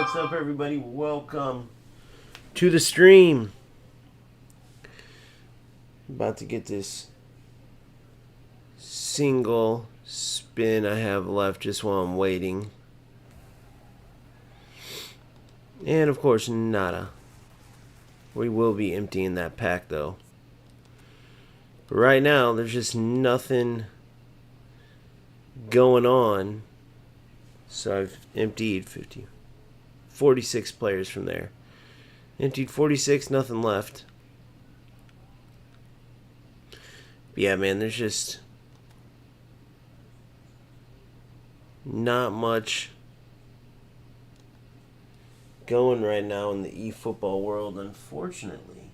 What's up, everybody? Welcome to the stream. About to get this single spin I have left just while I'm waiting. And of course, nada. We will be emptying that pack though. But right now, there's just nothing going on. So I've emptied 46 players from there. Emptied 46, nothing left. But yeah, man, there's just not much going right now in the eFootball world, unfortunately.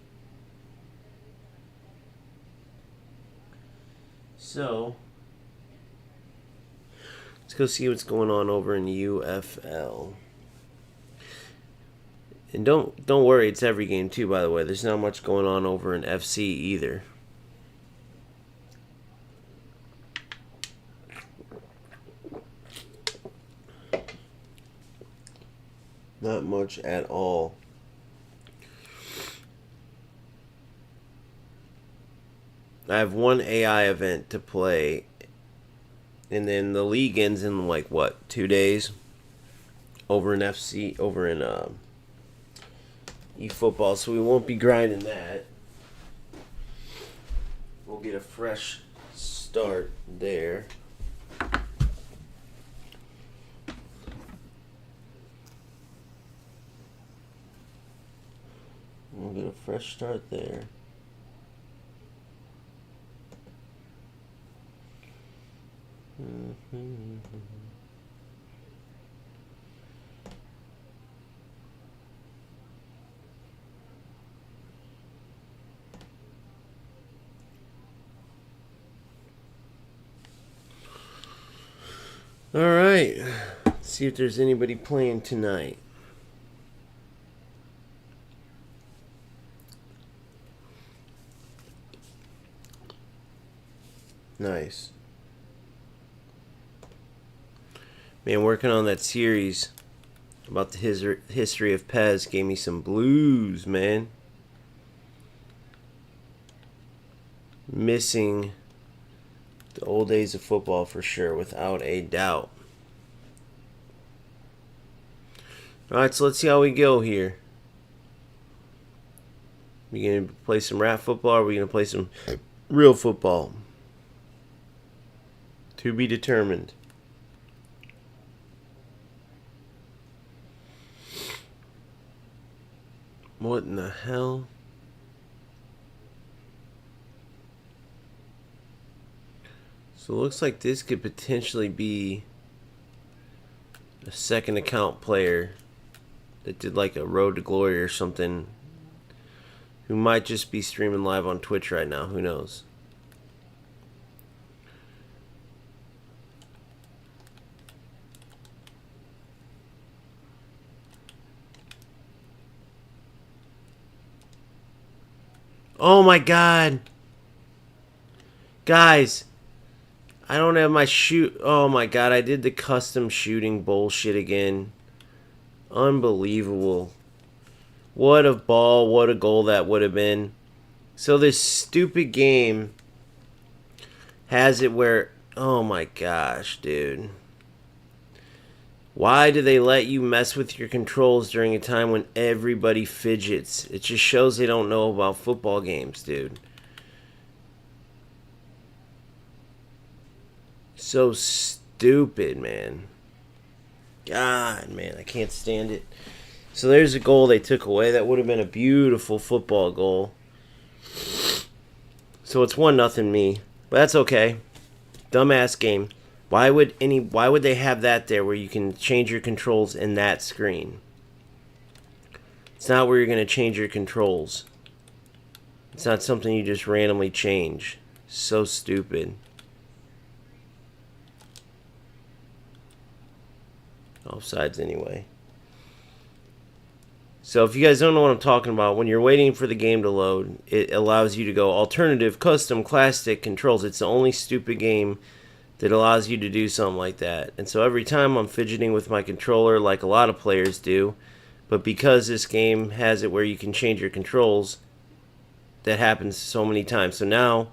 So let's go see what's going on over in UFL. And don't worry, it's every game too, by the way. There's not much going on over in FC either. Not much at all. I have one AI event to play, and then the league ends in like what, 2 days? Over in FC, over in eFootball, so we won't be grinding that. We'll get a fresh start there. We'll get a fresh start there. All right, let's see if there's anybody playing tonight. Nice. Man, working on that series about the history of Pez gave me some blues, man. Missing the old days of football for sure, without a doubt. Alright, so let's see how we go here. We gonna play some rap football, or are we gonna play some real football? To be determined. What in the hell? So it looks like this could potentially be a second account player that did like a Road to Glory or something, who might just be streaming live on Twitch right now. Who knows? Oh my god. Guys, I don't have my shoot. Oh my god, I did the custom shooting bullshit again. Unbelievable. What a ball, what a goal that would have been. So this stupid game has it where, oh my gosh, dude. Why do they let you mess with your controls during a time when everybody fidgets? It just shows they don't know about football games, dude. So stupid, man. God, man, I can't stand it. So there's a goal they took away. That would have been a beautiful football goal. So it's 1-0 me. But that's okay. Dumbass game. Why would they have that there where you can change your controls in that screen? It's not where you're going to change your controls. It's not something you just randomly change. So stupid. Offsides anyway. So if you guys don't know what I'm talking about, when you're waiting for the game to load, it allows you to go alternative, custom, classic controls. It's the only stupid game that allows you to do something like that. And so every time I'm fidgeting with my controller like a lot of players do, but because this game has it where you can change your controls, that happens so many times. So now,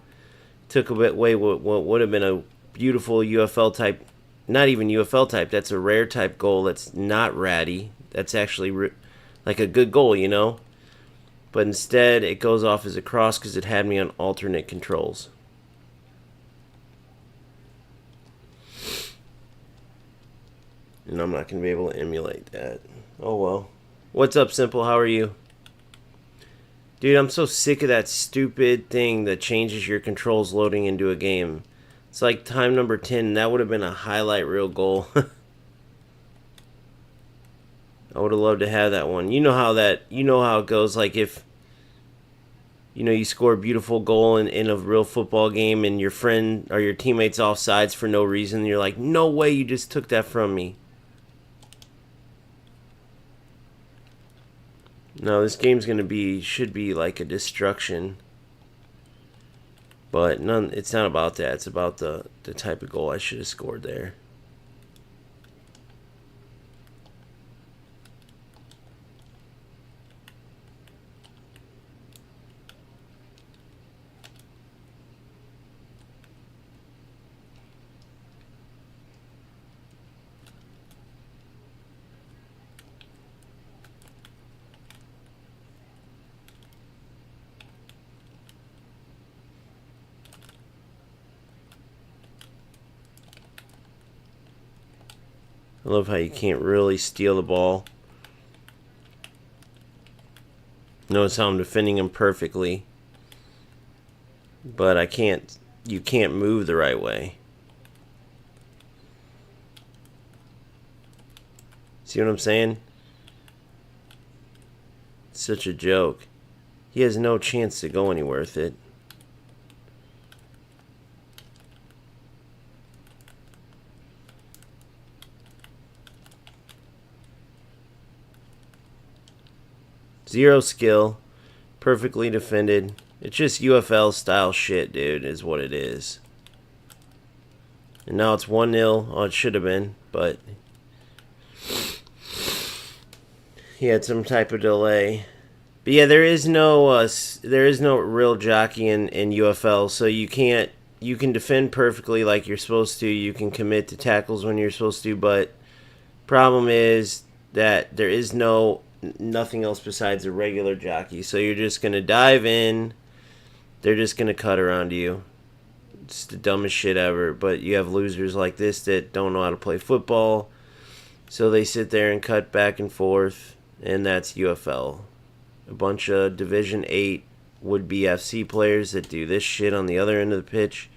took a bit away what would have been a beautiful UFL type, not even UFL type, that's a rare type goal that's not ratty. That's actually like a good goal, you know? But instead, it goes off as a cross because it had me on alternate controls. And I'm not going to be able to emulate that. Oh well. What's up, Simple? How are you? Dude, I'm so sick of that stupid thing that changes your controls loading into a game. It's like time number 10. That would have been a highlight reel goal. I would have loved to have that one. You know how it goes. Like if, you score a beautiful goal in a real football game and your friend or your teammate's offsides for no reason. And you're like, no way you just took that from me. No, this game's should be like a destruction. But it's not about that. It's about the type of goal I should have scored there. I love how you can't really steal the ball. Notice how I'm defending him perfectly. But you can't move the right way. See what I'm saying? It's such a joke. He has no chance to go anywhere with it. Zero skill. Perfectly defended. It's just UFL style shit, dude, is what it is. And now it's 1-0. Oh, it should have been, but he had some type of delay. But yeah, there is no real jockey in UFL, so you can defend perfectly like you're supposed to. You can commit to tackles when you're supposed to, but problem is that there is nothing else besides a regular jockey. So you're just going to dive in. They're just going to cut around you. It's the dumbest shit ever. But you have losers like this that don't know how to play football. So they sit there and cut back and forth. And that's UFL. A bunch of Division 8 would-be FC players that do this shit on the other end of the pitch.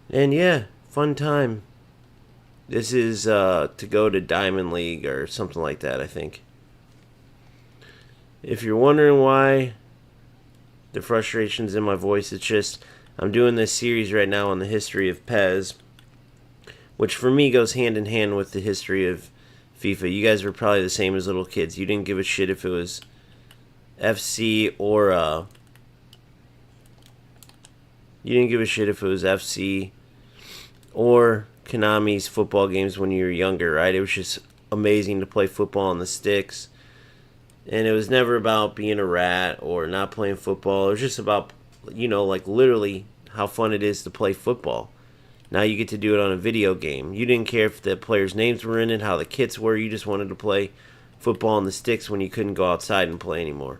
And yeah, fun time. This is to go to Diamond League or something like that, I think. If you're wondering why the frustration's in my voice, it's just I'm doing this series right now on the history of PES, which for me goes hand in hand with the history of FIFA. You guys were probably the same as little kids. You didn't give a shit if it was FC or Konami's football games when you were younger, right? It was just amazing to play football on the sticks. And it was never about being a rat or not playing football. It was just about, like literally how fun it is to play football. Now you get to do it on a video game. You didn't care if the players' names were in it, how the kits were. You just wanted to play football on the sticks when you couldn't go outside and play anymore.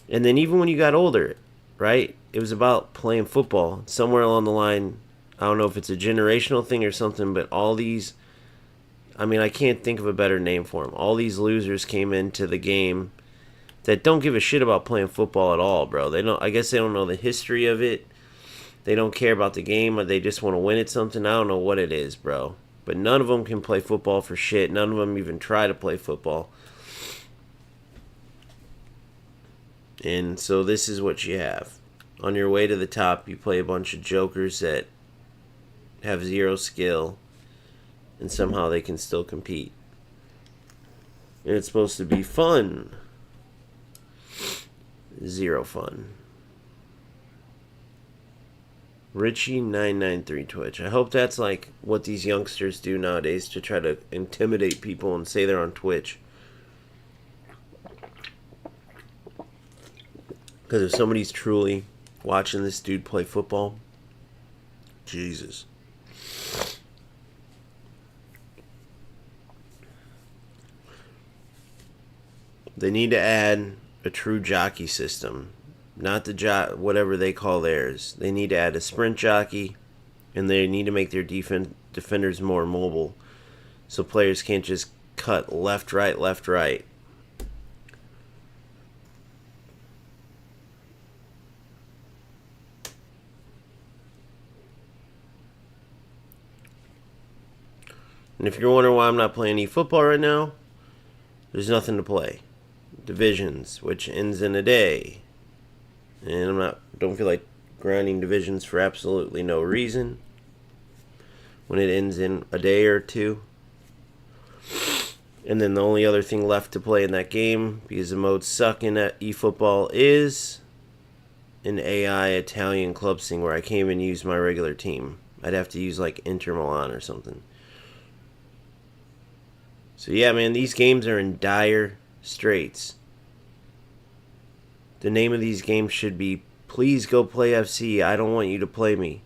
And then even when you got older, right? It was about playing football. Somewhere along the line, I don't know if it's a generational thing or something, but all these, I can't think of a better name for them. All these losers came into the game that don't give a shit about playing football at all, bro. I guess they don't know the history of it. They don't care about the game, or they just want to win at something. I don't know what it is, bro. But none of them can play football for shit. None of them even try to play football. And so this is what you have. On your way to the top, you play a bunch of jokers that have zero skill, and somehow they can still compete. And it's supposed to be fun. Zero fun. Richie993 Twitch. I hope that's like what these youngsters do nowadays to try to intimidate people and say they're on Twitch. Because if somebody's truly watching this dude play football, Jesus. They need to add a true jockey system. Not the whatever they call theirs. They need to add a sprint jockey, and they need to make their defenders more mobile, so players can't just cut left, right, left, right. And if you're wondering why I'm not playing eFootball right now, there's nothing to play. Divisions, which ends in a day. And don't feel like grinding divisions for absolutely no reason when it ends in a day or two. And then the only other thing left to play in that game, because the modes suck in that eFootball, is an AI Italian club thing where I can't even use my regular team. I'd have to use like Inter Milan or something. So yeah, man, these games are in dire straits. The name of these games should be, please go play FC. I don't want you to play me.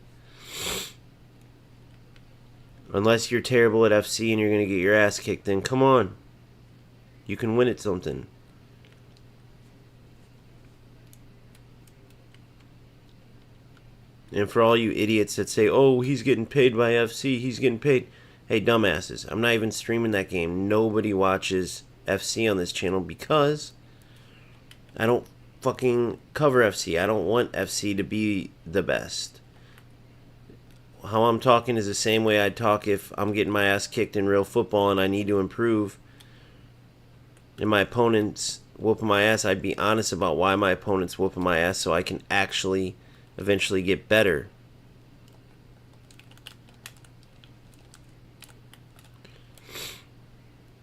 Unless you're terrible at FC and you're going to get your ass kicked, then come on. You can win at something. And for all you idiots that say, oh, he's getting paid by FC, he's getting paid. Hey, dumbasses, I'm not even streaming that game. Nobody watches FC on this channel because I don't fucking cover FC. I don't want FC to be the best. How I'm talking is the same way I'd talk if I'm getting my ass kicked in real football and I need to improve. And my opponent's whooping my ass. I'd be honest about why my opponent's whooping my ass so I can actually eventually get better.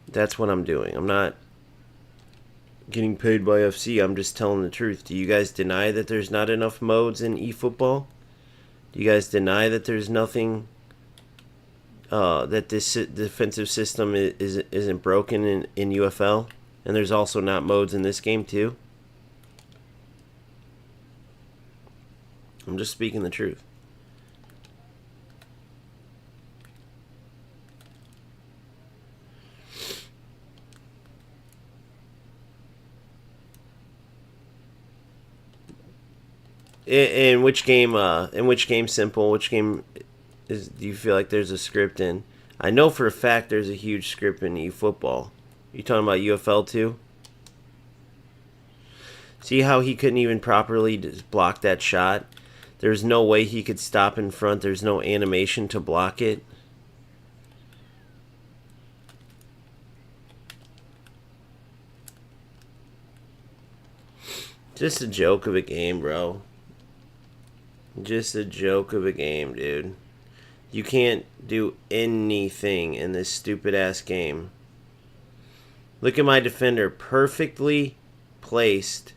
That's what I'm doing. I'm not getting paid by FC. I'm just telling the truth. Do you guys deny that there's not enough modes in eFootball? Do you guys deny that there's nothing, that this defensive system isn't broken in UFL? And there's also not modes in this game too? I'm just speaking the truth. In which game? Simple? Which game do you feel like there's a script in? I know for a fact there's a huge script in eFootball. You talking about UFL too? See how he couldn't even properly block that shot? There's no way he could stop in front. There's no animation to block it. Just a joke of a game, bro. Just a joke of a game, dude. You can't do anything in this stupid ass game. Look at my defender. Perfectly placed.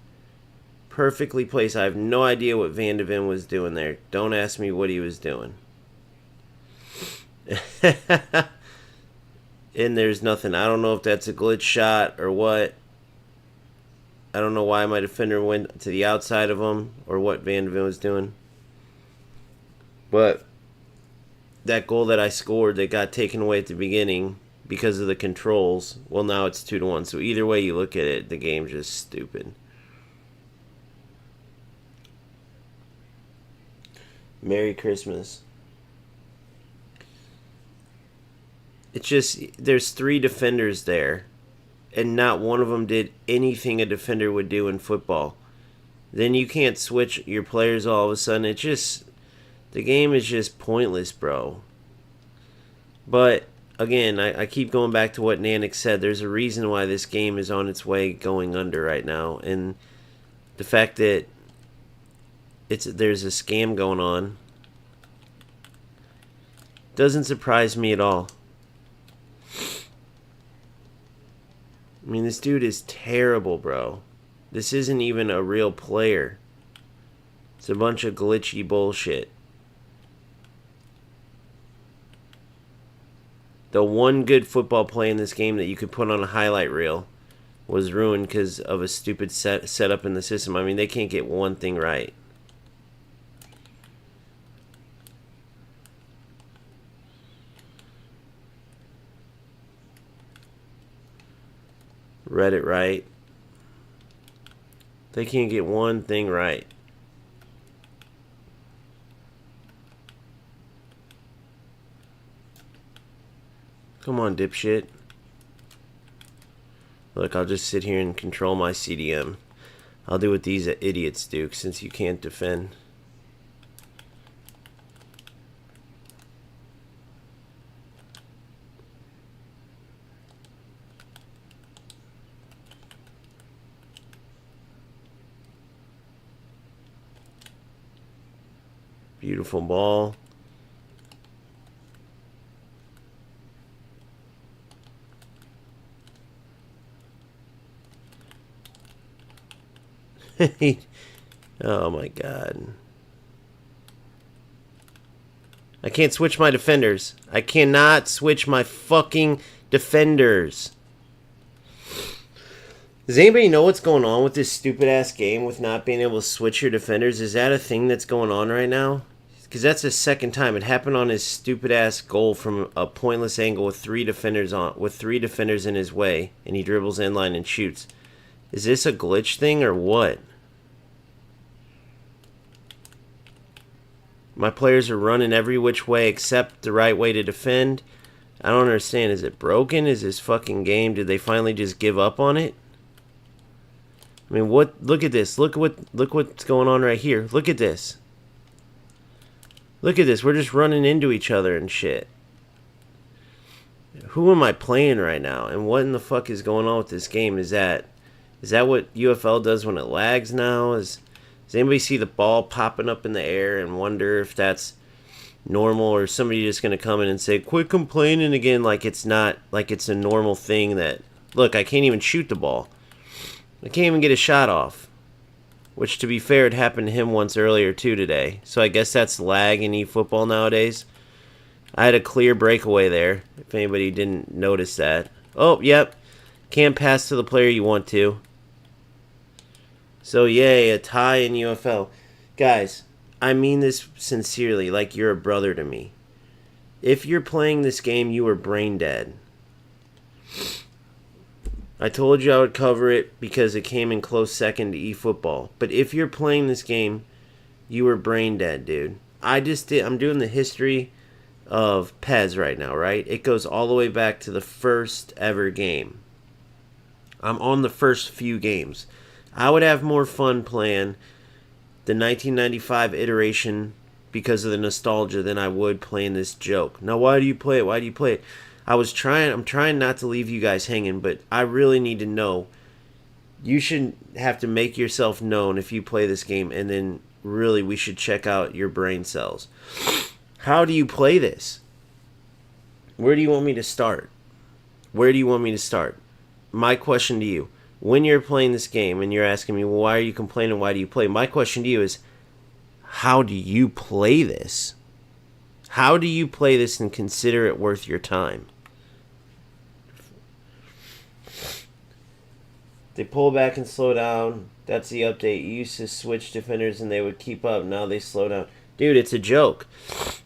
Perfectly placed. I have no idea what Van de Ven was doing there. Don't ask me what he was doing. And there's nothing. I don't know if that's a glitch shot or what. I don't know why my defender went to the outside of him or what Van de Ven was doing. But that goal that I scored that got taken away at the beginning because of the controls, well, now it's 2-1. So either way you look at it, the game's just stupid. Merry Christmas. It's just, there's 3 defenders there, and not one of them did anything a defender would do in football. Then you can't switch your players all of a sudden. It's just, the game is just pointless, bro. But, again, I keep going back to what Nanik said. There's a reason why this game is on its way going under right now. And the fact that there's a scam going on doesn't surprise me at all. I mean, this dude is terrible, bro. This isn't even a real player. It's a bunch of glitchy bullshit. The one good football play in this game that you could put on a highlight reel was ruined because of a stupid setup in the system. I mean, they can't get one thing right. Read it right. They can't get one thing right. Come on, dipshit. Look, I'll just sit here and control my CDM. I'll do what these idiots do, since you can't defend. Beautiful ball. Oh my god. I can't switch my defenders. I cannot switch my fucking defenders. Does anybody know what's going on with this stupid ass game with not being able to switch your defenders? Is that a thing that's going on right now? Because that's the second time. It happened on his stupid ass goal from a pointless angle with three defenders in his way, and he dribbles inline and shoots. Is this a glitch thing or what? My players are running every which way except the right way to defend. I don't understand. Is it broken? Is this fucking game? Did they finally just give up on it? I mean, what? Look at this. Look what's going on right here. Look at this. Look at this. We're just running into each other and shit. Who am I playing right now? And what in the fuck is going on with this game? Is that what UFL does when it lags now? Does anybody see the ball popping up in the air and wonder if that's normal, or is somebody just going to come in and say, quit complaining again, like it's not, like it's a normal thing that, look, I can't even shoot the ball. I can't even get a shot off. Which, to be fair, it happened to him once earlier, too, today. So I guess that's lag in eFootball nowadays. I had a clear breakaway there, if anybody didn't notice that. Oh, yep. Can't pass to the player you want to. So, yay, a tie in UFL. Guys, I mean this sincerely, like you're a brother to me. If you're playing this game, you are brain dead. I told you I would cover it because it came in close second to eFootball. But if you're playing this game, you are brain dead, dude. I'm doing the history of PES right now, right? It goes all the way back to the first ever game. I'm on the first few games. I would have more fun playing the 1995 iteration because of the nostalgia than I would playing this joke. Now, why do you play it? Why do you play it? I'm trying not to leave you guys hanging, but I really need to know. You should have to make yourself known if you play this game, and then really we should check out your brain cells. How do you play this? Where do you want me to start? Where do you want me to start? My question to you, when you're playing this game and you're asking me, well, why are you complaining? Why do you play? My question to you is, how do you play this? How do you play this and consider it worth your time? They pull back and slow down. That's the update. You used to switch defenders and they would keep up. Now they slow down. Dude, it's a joke.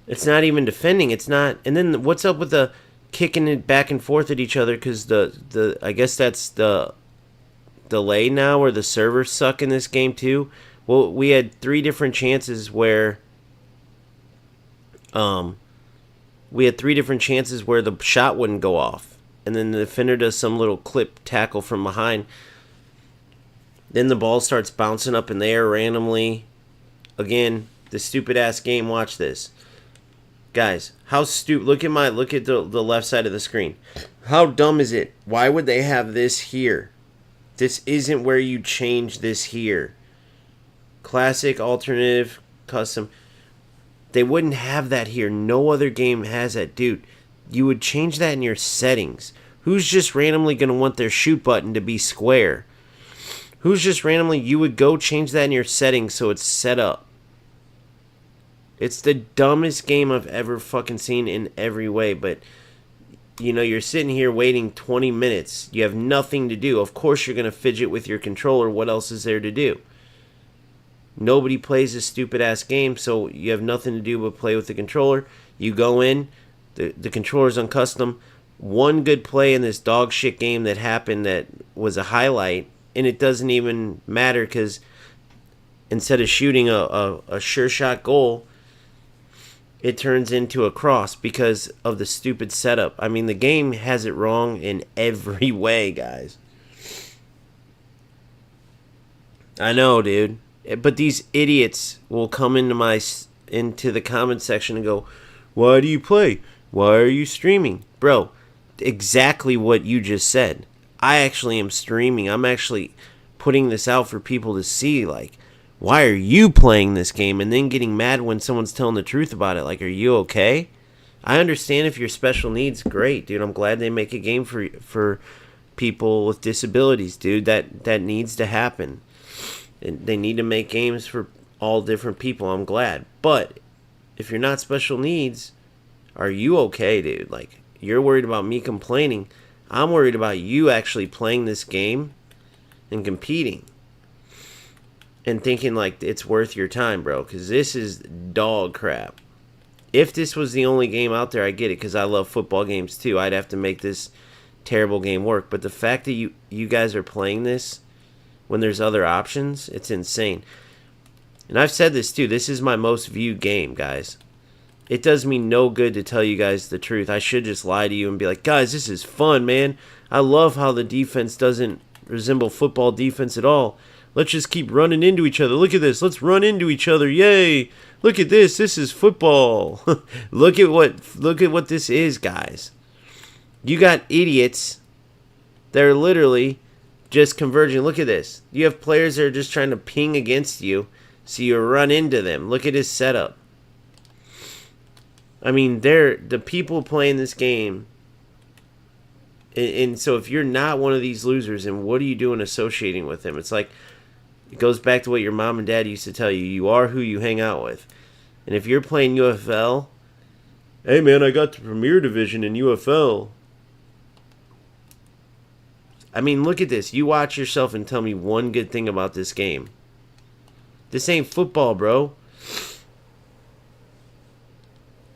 It's not even defending. It's not. And then what's up with the kicking it back and forth at each other? Because the I guess that's the delay now, where the servers suck in this game too. Well, we had 3 different chances where the shot wouldn't go off, and then the defender does some little clip tackle from behind. Then the ball starts bouncing up in the air randomly. Again, the stupid ass game. Watch this, guys. How stupid! Look at the left side of the screen. How dumb is it? Why would they have this here? This isn't where you change this here. Classic, alternative, custom. They wouldn't have that here. No other game has that. Dude, you would change that in your settings. Who's just randomly going to want their shoot button to be square? Who's just randomly... You would go change that in your settings so it's set up. It's the dumbest game I've ever fucking seen in every way, but you know, you're sitting here waiting 20 minutes. You have nothing to do. Of course you're going to fidget with your controller. What else is there to do? Nobody plays this stupid-ass game, so you have nothing to do but play with the controller. You go in, the controller's on custom. One good play in this dog shit game that happened that was a highlight, and it doesn't even matter because instead of shooting a sure shot goal, it turns into a cross because of the stupid setup. I mean, the game has it wrong in every way, guys. I know, dude. But these idiots will come into the comment section and go, "Why do you play? Why are you streaming?" Bro, exactly what you just said. I actually am streaming. I'm actually putting this out for people to see, like, why are you playing this game and then getting mad when someone's telling the truth about it? Like, are you okay? I understand if you're special needs, great, dude. I'm glad they make a game for people with disabilities, dude. That needs to happen. They need to make games for all different people. I'm glad. But if you're not special needs, are you okay, dude? Like, you're worried about me complaining. I'm worried about you actually playing this game and competing and thinking like it's worth your time, bro, because this is dog crap. If this was the only game out there, I get it, because I love football games too. I'd have to make this terrible game work. But the fact that you guys are playing this when there's other options, it's insane. And I've said this too. This is my most viewed game, guys. It does me no good to tell you guys the truth. I should just lie to you and be like, guys, this is fun, man. I love how the defense doesn't resemble football defense at all. Let's just keep running into each other. Look at this. Let's run into each other. Yay. Look at this. This is football. Look at what this is, guys. You got idiots that are literally just converging. Look at this. You have players that are just trying to ping against you, so you run into them. Look at his setup. I mean, they're the people playing this game. And so if you're not one of these losers, then what are you doing associating with them? It's like, it goes back to what your mom and dad used to tell you. You are who you hang out with. And if you're playing UFL, hey man, I got the Premier Division in UFL. I mean, look at this. You watch yourself and tell me one good thing about this game. This ain't football, bro.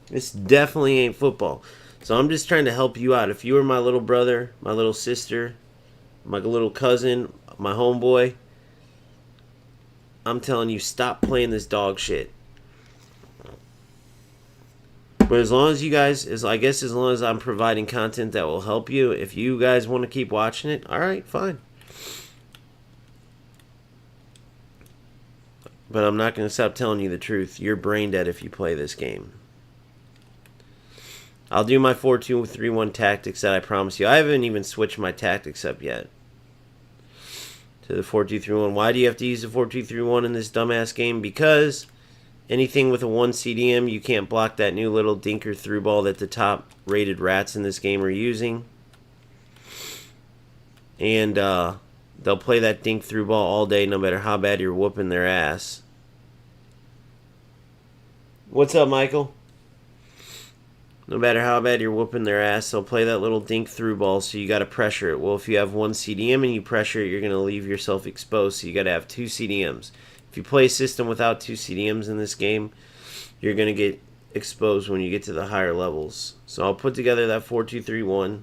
This definitely ain't football. So I'm just trying to help you out. If you were my little brother, my little sister, my little cousin, my homeboy, I'm telling you, stop playing this dog shit. But as long as you guys, as long as I'm providing content that will help you, if you guys want to keep watching it, alright, fine. But I'm not going to stop telling you the truth. You're brain dead if you play this game. I'll do my 4-2-3-1 tactics that I promised you. I haven't even switched my tactics up yet to the 4-2-3-1. Why do you have to use the 4-2-3-1 in this dumbass game? Because anything with a 1 CDM, you can't block that new little dinker through ball that the top rated rats in this game are using. And they'll play that dink through ball all day no matter how bad you're whooping their ass. What's up, Michael? No matter how bad you're whooping their ass, they'll play that little dink through ball, so you got to pressure it. Well, if you have 1 CDM and you pressure it, you're going to leave yourself exposed, so you got to have 2 CDMs. If you play a system without 2 CDMs in this game, you're going to get exposed when you get to the higher levels. So I'll put together that 4-2-3-1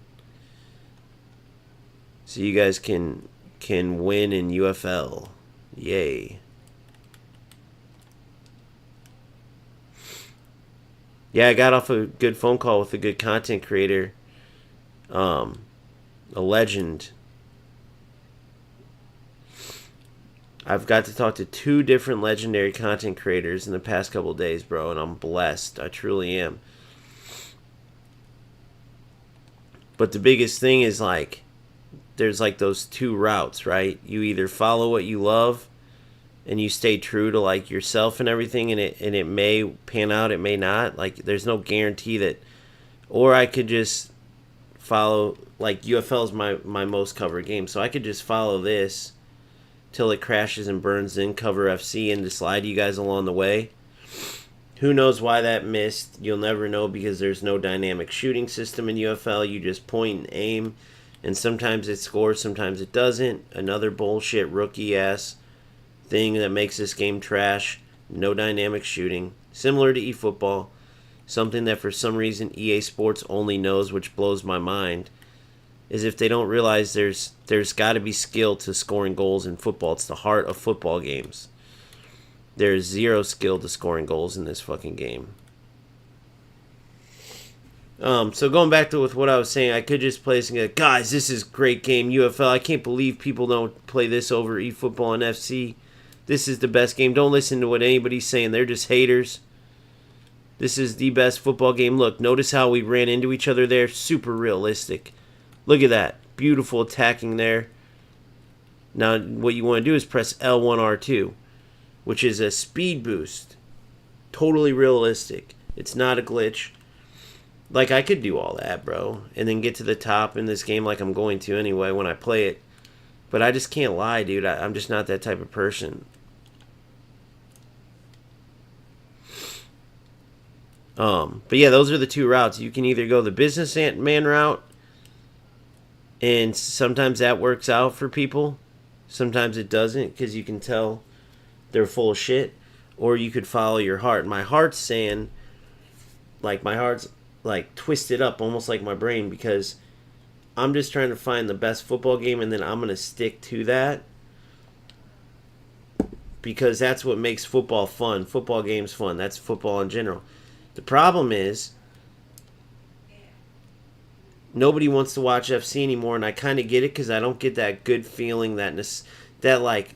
so you guys can win in UFL. Yay. Yeah, I got off a good phone call with a good content creator, a legend. I've got to talk to 2 different legendary content creators in the past couple of days, bro, and I'm blessed. I truly am. But the biggest thing is, like, there's like those 2 routes, right? You either follow what you love and you stay true to like yourself and everything, and it may pan out, it may not. Like, there's no guarantee that. Or I could just follow, like, UFL is my most covered game, so I could just follow this till it crashes and burns, then cover FC and just slide you guys along the way. Who knows why that missed? You'll never know because there's no dynamic shooting system in UFL. You just point and aim, and sometimes it scores, sometimes it doesn't. Another bullshit rookie ass thing that makes this game trash. No dynamic shooting. Similar to eFootball. Something that for some reason EA Sports only knows, which blows my mind, is if they don't realize there's got to be skill to scoring goals in football. It's the heart of football games. There's zero skill to scoring goals in this fucking game. So going back to with what I was saying, I could just play this and go, guys, this is a great game, UFL. I can't believe people don't play this over eFootball and FC. This is the best game. Don't listen to what anybody's saying. They're just haters. This is the best football game. Look, notice how we ran into each other there. Super realistic. Look at that. Beautiful attacking there. Now, what you want to do is press L1, R2, which is a speed boost. Totally realistic. It's not a glitch. Like, I could do all that, bro, and then get to the top in this game like I'm going to anyway when I play it. But I just can't lie, dude. I'm just not that type of person. But yeah, those are the two routes. You can either go the businessman route, and sometimes that works out for people. Sometimes it doesn't, because you can tell they're full of shit. Or you could follow your heart. My heart's saying, like, my heart's like twisted up almost like my brain, because I'm just trying to find the best football game, and then I'm going to stick to that, because that's what makes football fun. Football games fun. That's football in general. The problem is nobody wants to watch FC anymore, and I kind of get it, because I don't get that good feeling, that like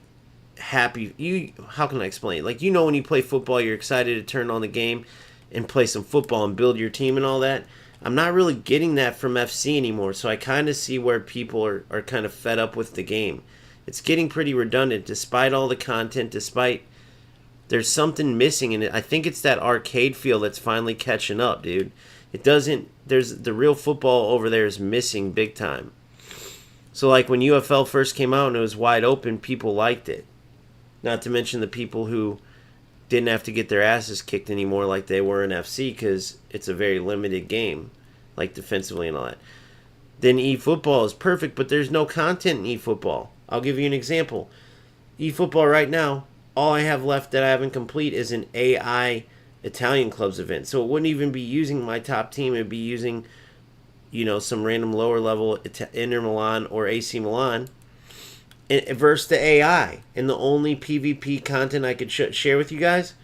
happy. How can I explain? Like, when you play football, you're excited to turn on the game and play some football and build your team and all that. I'm not really getting that from FC anymore, so I kind of see where people are kind of fed up with the game. It's getting pretty redundant, despite all the content, despite there's something missing in it. I think it's that arcade feel that's finally catching up, dude. It doesn't, there's the real football over there is missing big time. So like when UFL first came out and it was wide open, people liked it. Not to mention the people who didn't have to get their asses kicked anymore like they were in FC, because it's a very limited game, like defensively and all that. Then eFootball is perfect, but there's no content in eFootball. I'll give you an example. eFootball right now, all I have left that I haven't complete is an AI Italian clubs event. So it wouldn't even be using my top team. It would be using, some random lower level Inter Milan or AC Milan versus the AI. And the only PvP content I could share with you guys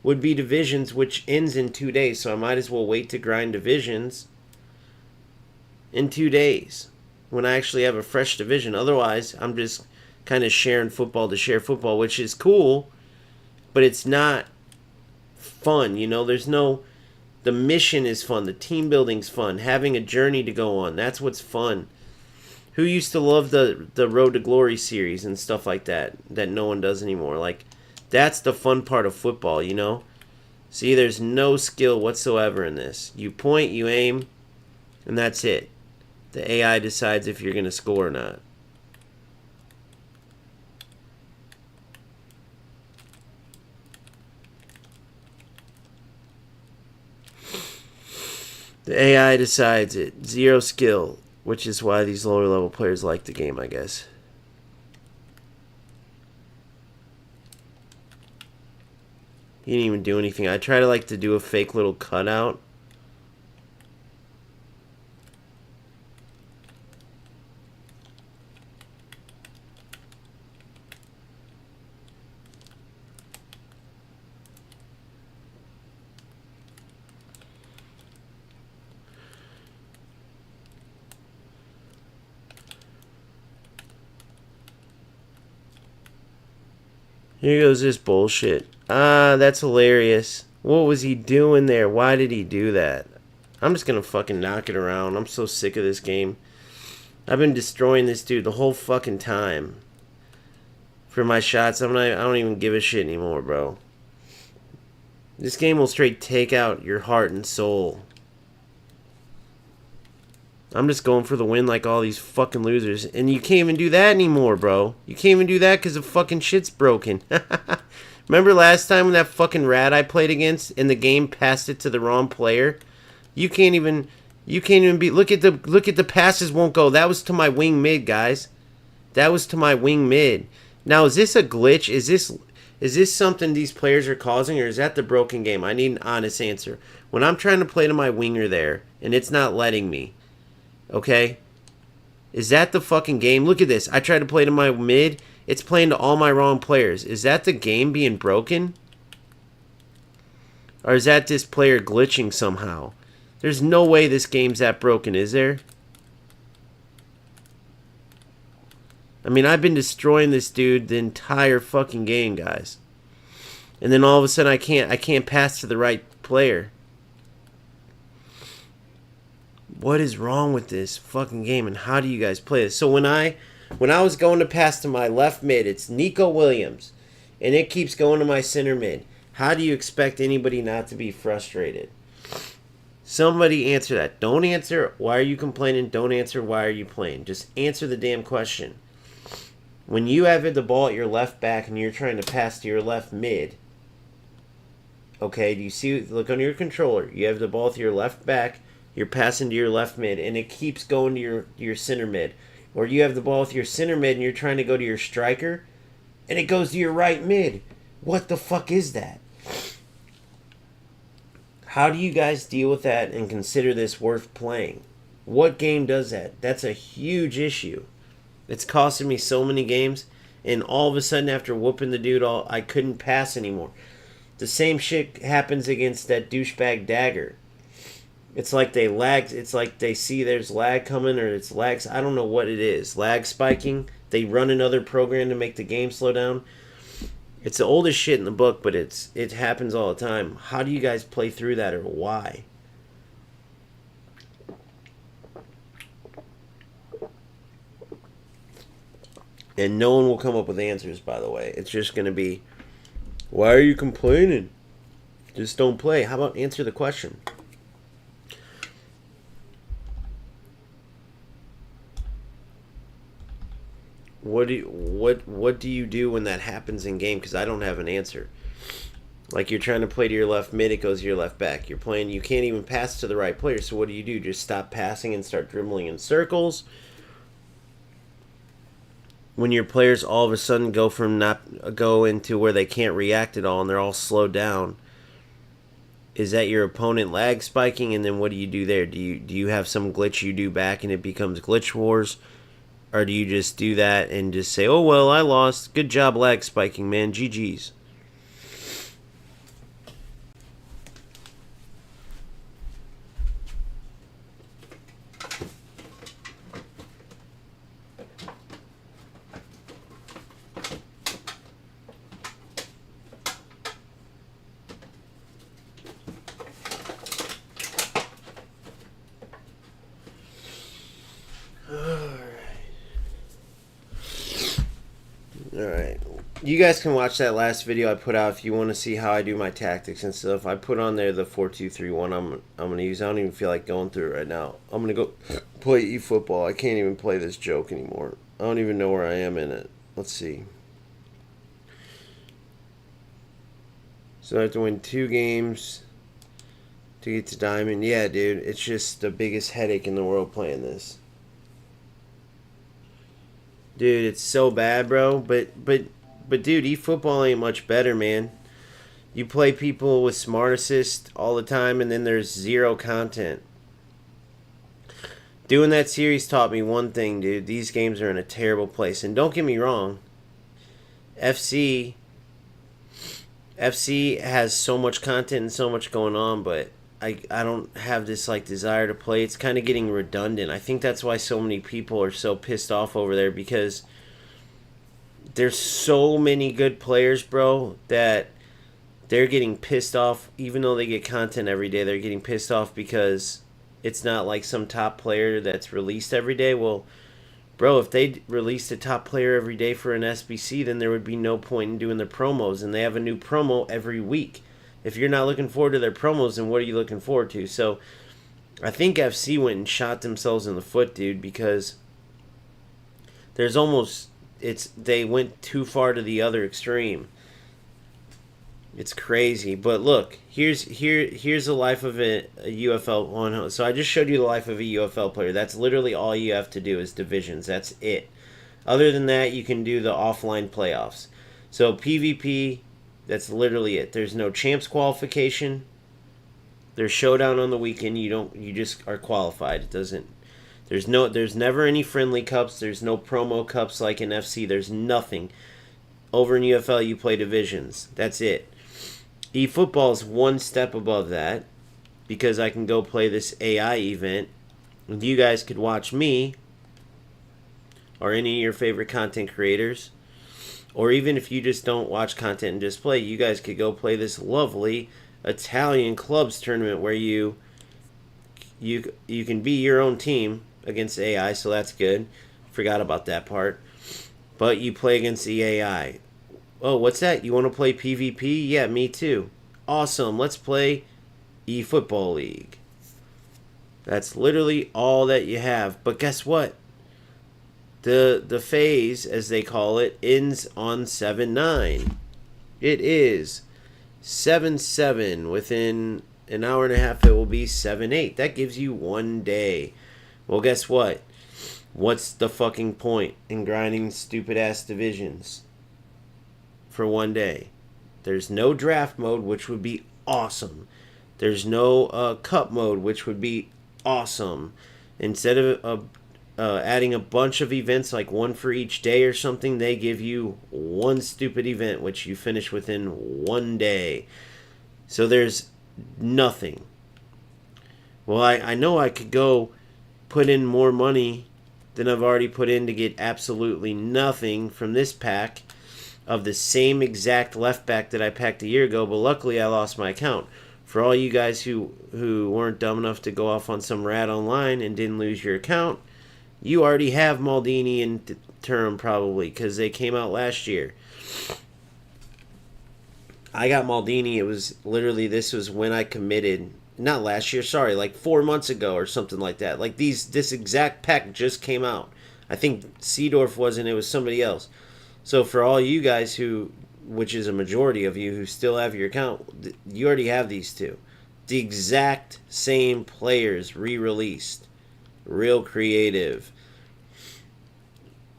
would be Divisions, which ends in 2 days. So I might as well wait to grind Divisions in 2 days when I actually have a fresh division. Otherwise, I'm just kind of sharing football to share football, which is cool, but it's not fun. The mission is fun, the team building's fun, having a journey to go on, that's what's fun. Who used to love the Road to Glory series and stuff like that no one does anymore? Like, that's the fun part of football, See, there's no skill whatsoever in this. You point, you aim, and that's it. The AI decides if you're going to score or not. The AI decides it. Zero skill, which is why these lower level players like the game, I guess. He didn't even do anything. I try to do a fake little cutout. Here goes this bullshit. Ah, that's hilarious. What was he doing there? Why did he do that? I'm just gonna fucking knock it around. I'm so sick of this game. I've been destroying this dude the whole fucking time. For my shots, I don't even give a shit anymore, bro. This game will straight take out your heart and soul. I'm just going for the win like all these fucking losers. And you can't even do that anymore, bro. You can't even do that because the fucking shit's broken. Remember last time when that fucking rat I played against in the game passed it to the wrong player? You can't even be look at the passes won't go. That was to my wing mid, guys. That was to my wing mid. Now is this a glitch? Is this something these players are causing, or is that the broken game? I need an honest answer. When I'm trying to play to my winger there and it's not letting me, okay? Is that the fucking game? Look at this. I tried to play to my mid. It's playing to all my wrong players. Is that the game being broken? Or is that this player glitching somehow? There's no way this game's that broken, is there? I mean, I've been destroying this dude the entire fucking game, guys. And then all of a sudden I can't pass to the right player. What is wrong with this fucking game, and how do you guys play this? So when I was going to pass to my left mid, it's Nico Williams, and it keeps going to my center mid. How do you expect anybody not to be frustrated? Somebody answer that. Don't answer, why are you complaining? Don't answer, why are you playing? Just answer the damn question. When you have the ball at your left back and you're trying to pass to your left mid, okay, do you see, look on your controller, you have the ball to your left back, you're passing to your left mid, and it keeps going to your center mid. Or you have the ball with your center mid, and you're trying to go to your striker, and it goes to your right mid. What the fuck is that? How do you guys deal with that and consider this worth playing? What game does that? That's a huge issue. It's costing me so many games, and all of a sudden after whooping the dude, I couldn't pass anymore. The same shit happens against that douchebag Dagger. It's like they lag. It's like they see there's lag coming, or it's lags. I don't know what it is. Lag spiking. They run another program to make the game slow down. It's the oldest shit in the book, but it happens all the time. How do you guys play through that, or why? And no one will come up with answers, by the way. It's just going to be, why are you complaining? Just don't play. How about answer the question? What do you do when that happens in game? Because I don't have an answer. Like, you're trying to play to your left mid, it goes to your left back. You're playing, you can't even pass to the right player. So what do? Just stop passing and start dribbling in circles? When your players all of a sudden go into where they can't react at all and they're all slowed down, is that your opponent lag spiking? And then what do you do there? Do you have some glitch you do back and it becomes glitch wars? Or do you just do that and just say, oh, well, I lost. Good job lag spiking, man. GG's. Alright. You guys can watch that last video I put out if you want to see how I do my tactics and stuff. I put on there the 4-2-3-1 I'm going to use. I don't even feel like going through it right now. I'm going to go play eFootball. I can't even play this joke anymore. I don't even know where I am in it. Let's see. So I have to win 2 games to get to Diamond. Yeah, dude. It's just the biggest headache in the world playing this. Dude, it's so bad, bro. But dude, eFootball ain't much better, man. You play people with smart assist all the time, and then there's 0 content. Doing that series taught me one thing, dude. These games are in a terrible place. And don't get me wrong, FC has so much content and so much going on, but I don't have this like desire to play. It's kind of getting redundant. I think that's why so many people are so pissed off over there, because there's so many good players, bro, that they're getting pissed off. Even though they get content every day, they're getting pissed off because it's not like some top player that's released every day. Well, bro, if they released a top player every day for an SBC, then there would be no point in doing the promos, and they have a new promo every week. If you're not looking forward to their promos, then what are you looking forward to? So I think FC went and shot themselves in the foot, dude, because there's almost, they went too far to the other extreme. It's crazy, but look, here's the life of a UFL one. So I just showed you the life of a UFL player. That's literally all you have to do is divisions. That's it. Other than that, you can do the offline playoffs. So PvP, that's literally it. There's no champs qualification. There's showdown on the weekend. You just are qualified. It doesn't. There's never any friendly cups. There's no promo cups like in FC. There's nothing. Over in UFL, you play divisions. That's it. eFootball is one step above that because I can go play this AI event. And you guys could watch me or any of your favorite content creators. Or even if you just don't watch content and just play, you guys could go play this lovely Italian clubs tournament where you can be your own team against AI, so that's good. Forgot about that part. But you play against the AI. Oh, what's that? You want to play PvP? Yeah, me too. Awesome. Let's play eFootball League. That's literally all that you have. But guess what? The phase, as they call it, ends on 7-9. It is 7-7. Within an hour and a half, it will be 7-8. That gives you 1 day. Well, guess what? What's the fucking point in grinding stupid-ass divisions for 1 day? There's no draft mode, which would be awesome. There's no cup mode, which would be awesome. Instead of adding a bunch of events, like one for each day or something, they give you one stupid event, which you finish within 1 day. So there's nothing. Well, I know I could go put in more money than I've already put in to get absolutely nothing from this pack of the same exact left back that I packed a year ago, but luckily I lost my account. For all you guys who weren't dumb enough to go off on some rat online and didn't lose your account, you already have Maldini and Turam probably because they came out last year. I got Maldini. It was literally, this was when I committed. Not last year, sorry, like 4 months ago or something like that. Like this exact pack just came out. I think Seedorf wasn't, it was somebody else. So for all you guys who, which is a majority of you who still have your account, you already have these two. The exact same players re-released. Real creative.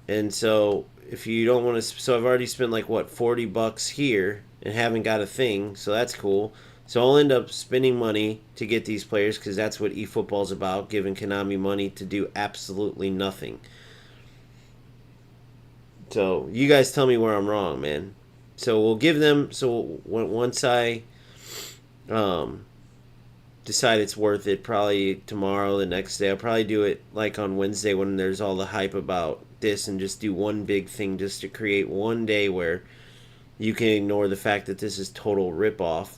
And so if you don't want to, so I've already spent like what, $40 here and haven't got a thing, so that's cool. So I'll end up spending money to get these players because that's what eFootball's about, giving Konami money to do absolutely nothing. So you guys tell me where I'm wrong, man. So we'll give them, so once I decide it's worth it, probably tomorrow, the next day, I'll probably do it like on Wednesday when there's all the hype about this and just do one big thing just to create 1 day where you can ignore the fact that this is total ripoff.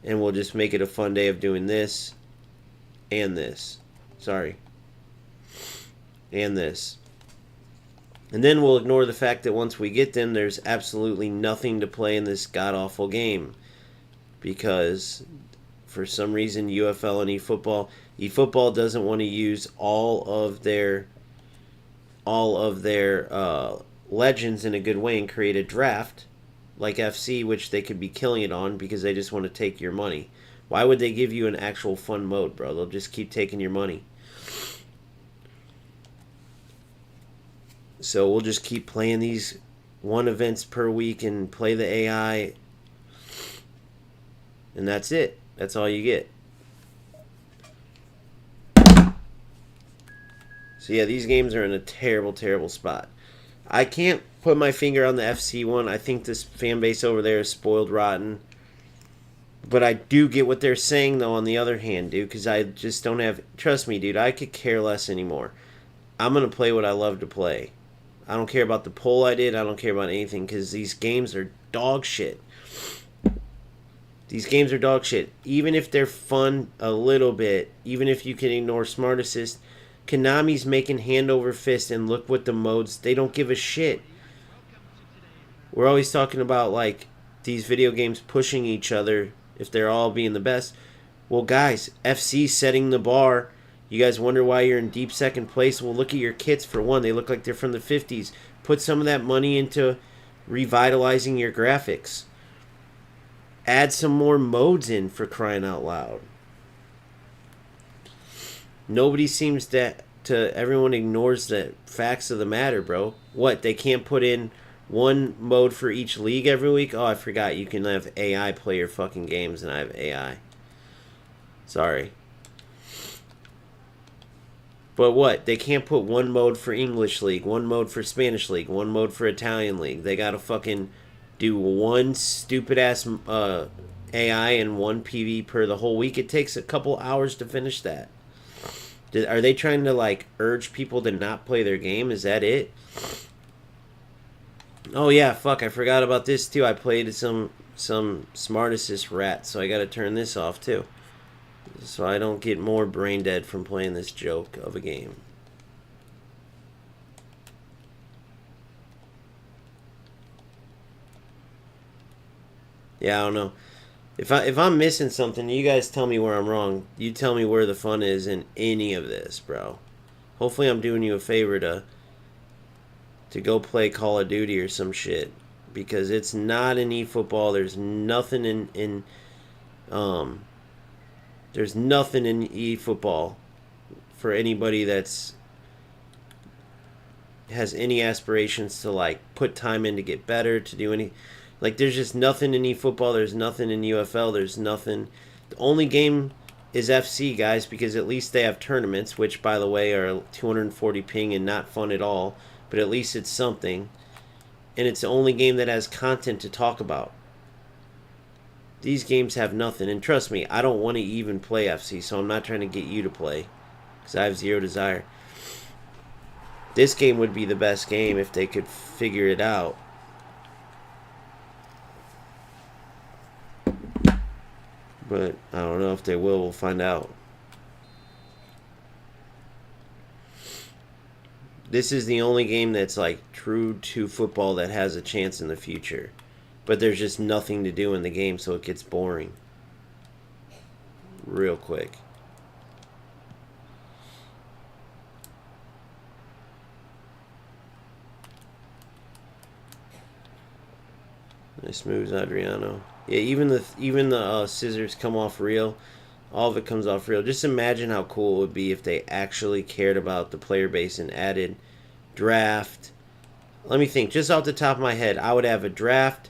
And we'll just make it a fun day of doing this and this. Sorry. And this. And then we'll ignore the fact that once we get them, there's absolutely nothing to play in this god-awful game. Because for some reason, UFL and eFootball doesn't want to use all of their legends in a good way and create a draft like FC, which they could be killing it on because they just want to take your money. Why would they give you an actual fun mode, bro? They'll just keep taking your money. So we'll just keep playing these one events per week and play the AI. And that's it. That's all you get. So yeah, these games are in a terrible, terrible spot. I can't put my finger on the FC one. I think this fan base over there is spoiled rotten. But I do get what they're saying, though, on the other hand, dude, because I just don't have... Trust me, dude, I could care less anymore. I'm going to play what I love to play. I don't care about the poll I did. I don't care about anything, because these games are dog shit. These games are dog shit. Even if they're fun a little bit, even if you can ignore Smart Assist, Konami's making hand over fist, and look what the modes... They don't give a shit. We're always talking about, like, these video games pushing each other if they're all being the best. Well, guys, FC's setting the bar. You guys wonder why you're in deep second place? Well, look at your kits, for one. They look like they're from the 50s. Put some of that money into revitalizing your graphics. Add some more modes in, for crying out loud. Nobody seems to everyone ignores the facts of the matter, bro. What, they can't put in one mode for each league every week? Oh, I forgot you can have AI play your fucking games, and I have AI. Sorry. But what? They can't put one mode for English League, one mode for Spanish League, one mode for Italian League. They gotta fucking do one stupid ass AI and one PV per the whole week. It takes a couple hours to finish that. Are they trying to like urge people to not play their game? Is that it? Oh yeah, fuck! I forgot about this too. I played some Smart Assist rat, so I gotta turn this off too, so I don't get more brain dead from playing this joke of a game. Yeah, I don't know. If I'm missing something, you guys tell me where I'm wrong. You tell me where the fun is in any of this, bro. Hopefully I'm doing you a favor to go play Call of Duty or some shit, because it's not in eFootball. There's nothing in eFootball for anybody that's has any aspirations to like put time in to get better, to do any. Like, there's just nothing in eFootball. There's nothing in UFL. There's nothing. The only game is FC, guys, because at least they have tournaments, which, by the way, are 240 ping and not fun at all. But at least it's something. And it's the only game that has content to talk about. These games have nothing. And trust me, I don't want to even play FC, so I'm not trying to get you to play, because I have zero desire. This game would be the best game if they could figure it out. But I don't know if they will. We'll find out. This is the only game that's like true to football that has a chance in the future. But there's just nothing to do in the game, so it gets boring real quick. Nice moves, Adriano. Yeah, even the scissors come off real. All of it comes off real. Just imagine how cool it would be if they actually cared about the player base and added draft. Let me think. Just off the top of my head, I would have a draft.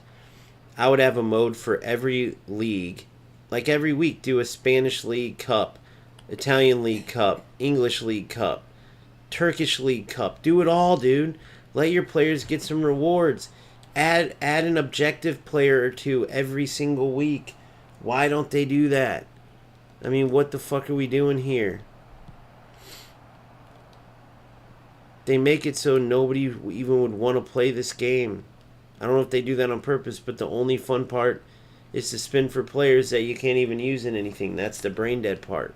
I would have a mode for every league. Like every week, do a Spanish League Cup, Italian League Cup, English League Cup, Turkish League Cup. Do it all, dude. Let your players get some rewards. Add an objective player or two every single week. Why don't they do that? I mean, what the fuck are we doing here? They make it so nobody even would want to play this game. I don't know if they do that on purpose, but the only fun part is to spin for players that you can't even use in anything. That's the brain dead part.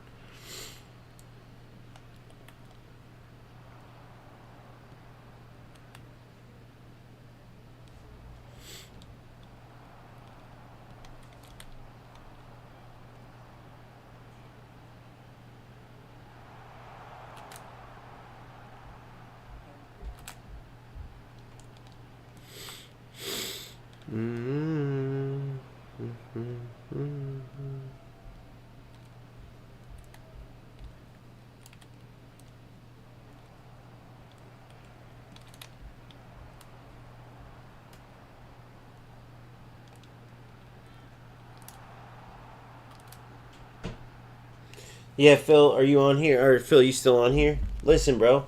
Yeah, Phil, are you on here? Or Phil, you still on here? Listen, bro.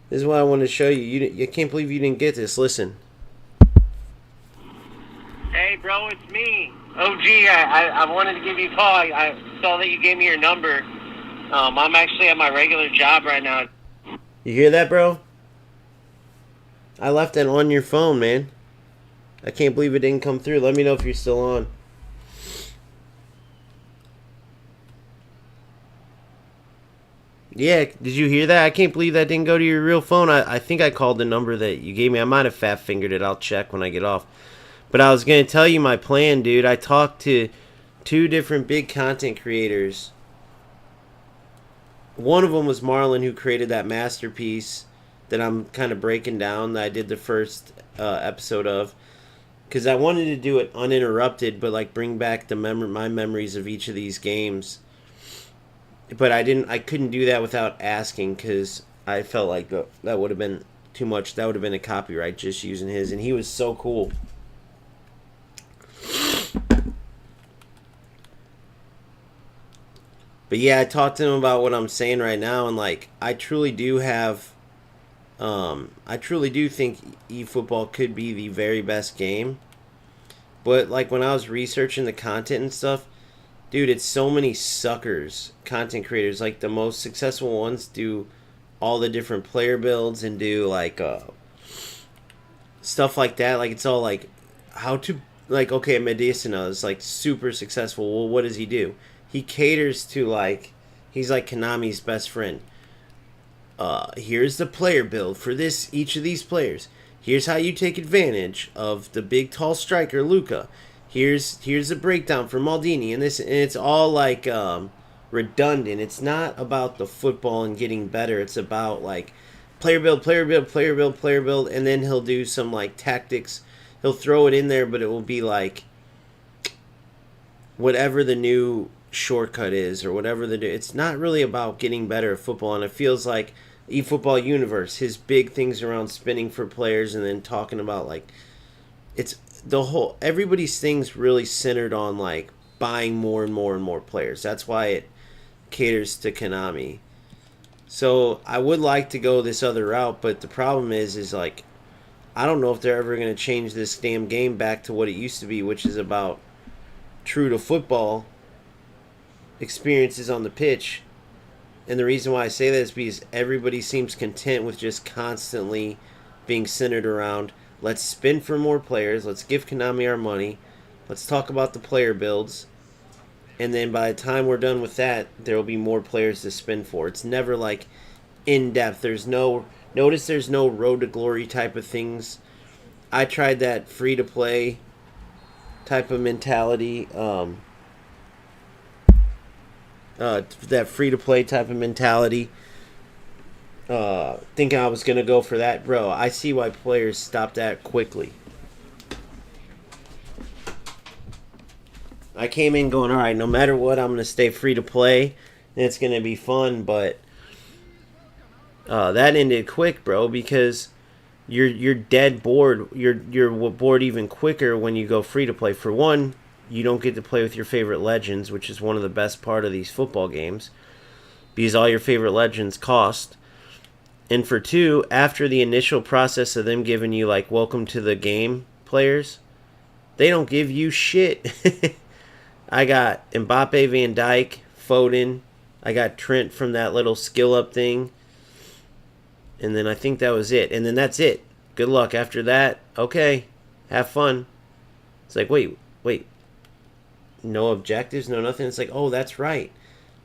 This is what I wanted to show you. You can't believe you didn't get this. Listen. Hey, bro, it's me. Oh, gee, I wanted to give you a call. I saw that you gave me your number. I'm actually at my regular job right now. You hear that, bro? I left that on your phone, man. I can't believe it didn't come through. Let me know if you're still on. Yeah, did you hear that? I can't believe that didn't go to your real phone. I think I called the number that you gave me. I might have fat fingered it. I'll check when I get off. But I was going to tell you my plan, dude. I talked to 2 different big content creators. One of them was Marlon, who created that masterpiece that I'm kind of breaking down, that I did the first episode of. because I wanted to do it uninterrupted, but like bring back my memories of each of these games. But I couldn't do that without asking because I felt like that would have been too much. That would have been a copyright just using his, and he was so cool. But yeah, I talked to him about what I'm saying right now, and like I truly do think eFootball could be the very best game. But like when I was researching the content and stuff, dude, it's so many suckers, content creators. Like the most successful ones do all the different player builds and do like stuff like that. Like it's all like how to like okay, Medicina is like super successful. Well, what does he do? He caters to like he's like Konami's best friend. Here's the player build for each of these players. Here's how you take advantage of the big tall striker Luca. Here's a breakdown for Maldini and this, and it's all like redundant. It's not about the football and getting better. It's about like player build, player build, player build, player build, and then he'll do some like tactics. He'll throw it in there, but it will be like whatever the new shortcut is or whatever the new. It's not really about getting better at football, and it feels like eFootball Universe, his big things around spinning for players and then talking about like it's the whole everybody's things really centered on like buying more and more and more players. That's why it caters to Konami. So I would like to go this other route, but the problem is like I don't know if they're ever going to change this damn game back to what it used to be, which is about true to football experiences on the pitch. And the reason why I say that is because everybody seems content with just constantly being centered around let's spin for more players, let's give Konami our money, let's talk about the player builds, and then by the time we're done with that, there will be more players to spin for. It's never like in depth. There's no road to glory type of things. I tried that free to play type of mentality. That free to play type of mentality. Thinking I was gonna go for that, bro. I see why players stop that quickly. I came in going, all right, no matter what, I'm gonna stay free to play. And it's gonna be fun, but that ended quick, bro, because you're dead bored. You're bored even quicker when you go free to play. For one, you don't get to play with your favorite legends, which is one of the best part of these football games, because all your favorite legends cost. And for two, after the initial process of them giving you like welcome to the game players, they don't give you shit. I got Mbappe, Van Dijk, Foden. I got Trent from that little skill up thing. And then I think that was it. And then that's it. Good luck after that. Okay, have fun. It's like, wait. No objectives, no nothing. It's like, oh, that's right.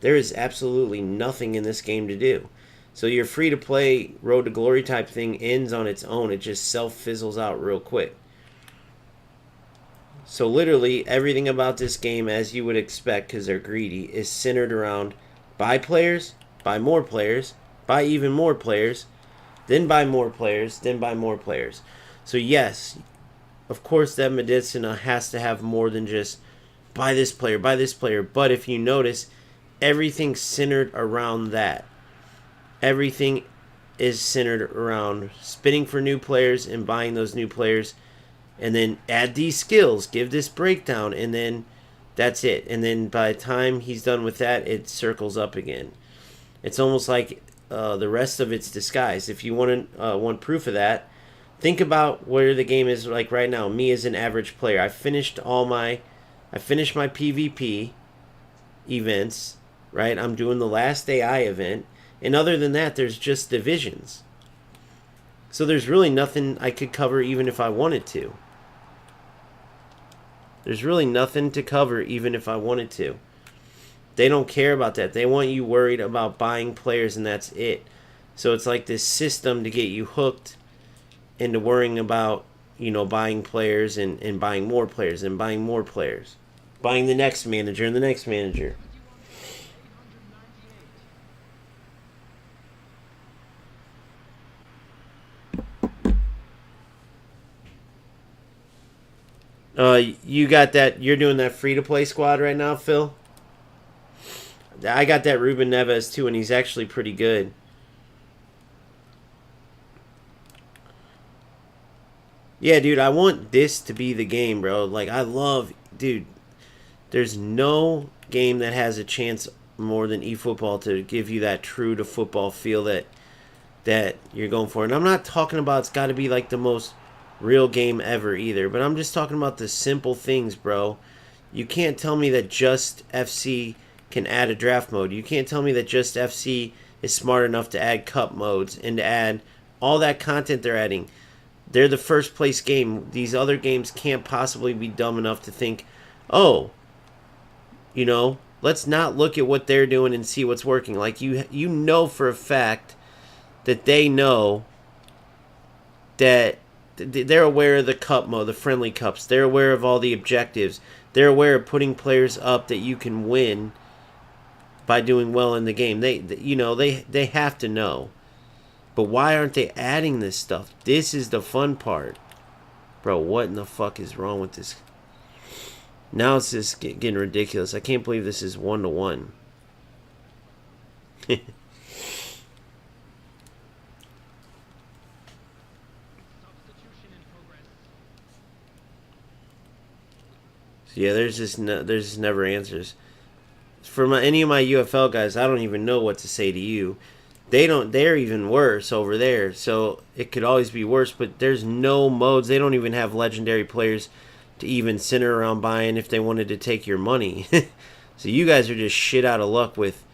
There is absolutely nothing in this game to do. So your free-to-play Road to Glory type thing ends on its own. It just self-fizzles out real quick. So literally everything about this game, as you would expect because they're greedy, is centered around buy players, buy more players, buy even more players, then buy more players, then buy more players. So yes, of course that Medicina has to have more than just buy this player, buy this player. But if you notice, everything's centered around that. Everything is centered around spinning for new players and buying those new players, and then add these skills, give this breakdown, and then that's it. And then by the time he's done with that, it circles up again. It's almost like the rest of it's disguised. If you want proof of that, think about where the game is like right now. Me as an average player, I finished my PvP events, right? I'm doing the last AI event. And other than that, there's just divisions. So there's really nothing I could cover even if I wanted to. There's really nothing to cover even if I wanted to. They don't care about that. They want you worried about buying players and that's it. So it's like this system to get you hooked into worrying about, buying players and buying more players and buying more players. Buying the next manager and the next manager. You got that? You're doing that free to play squad right now, Phil. I got that Ruben Neves too, and he's actually pretty good. Yeah, dude, I want this to be the game, bro. Like, I love, dude. There's no game that has a chance more than eFootball to give you that true to football feel that you're going for. And I'm not talking about it's got to be like the most real game ever either, but I'm just talking about the simple things, bro. You can't tell me that just FC can add a draft mode. You can't tell me that just FC is smart enough to add cup modes and to add all that content they're adding. They're the first place game. These other games can't possibly be dumb enough to think, oh, let's not look at what they're doing and see what's working. Like you know for a fact that they know that they're aware of the cup mode, the friendly cups. They're aware of all the objectives. They're aware of putting players up that you can win by doing well in the game. They have to know. But why aren't they adding this stuff? This is the fun part. Bro, what in the fuck is wrong with this? Now it's just getting ridiculous. I can't believe this is 1-1. Yeah, there's just never answers. For any of my UFL guys, I don't even know what to say to you. They're even worse over there, so it could always be worse, but there's no modes. They don't even have legendary players to even center around buying if they wanted to take your money. So you guys are just shit out of luck with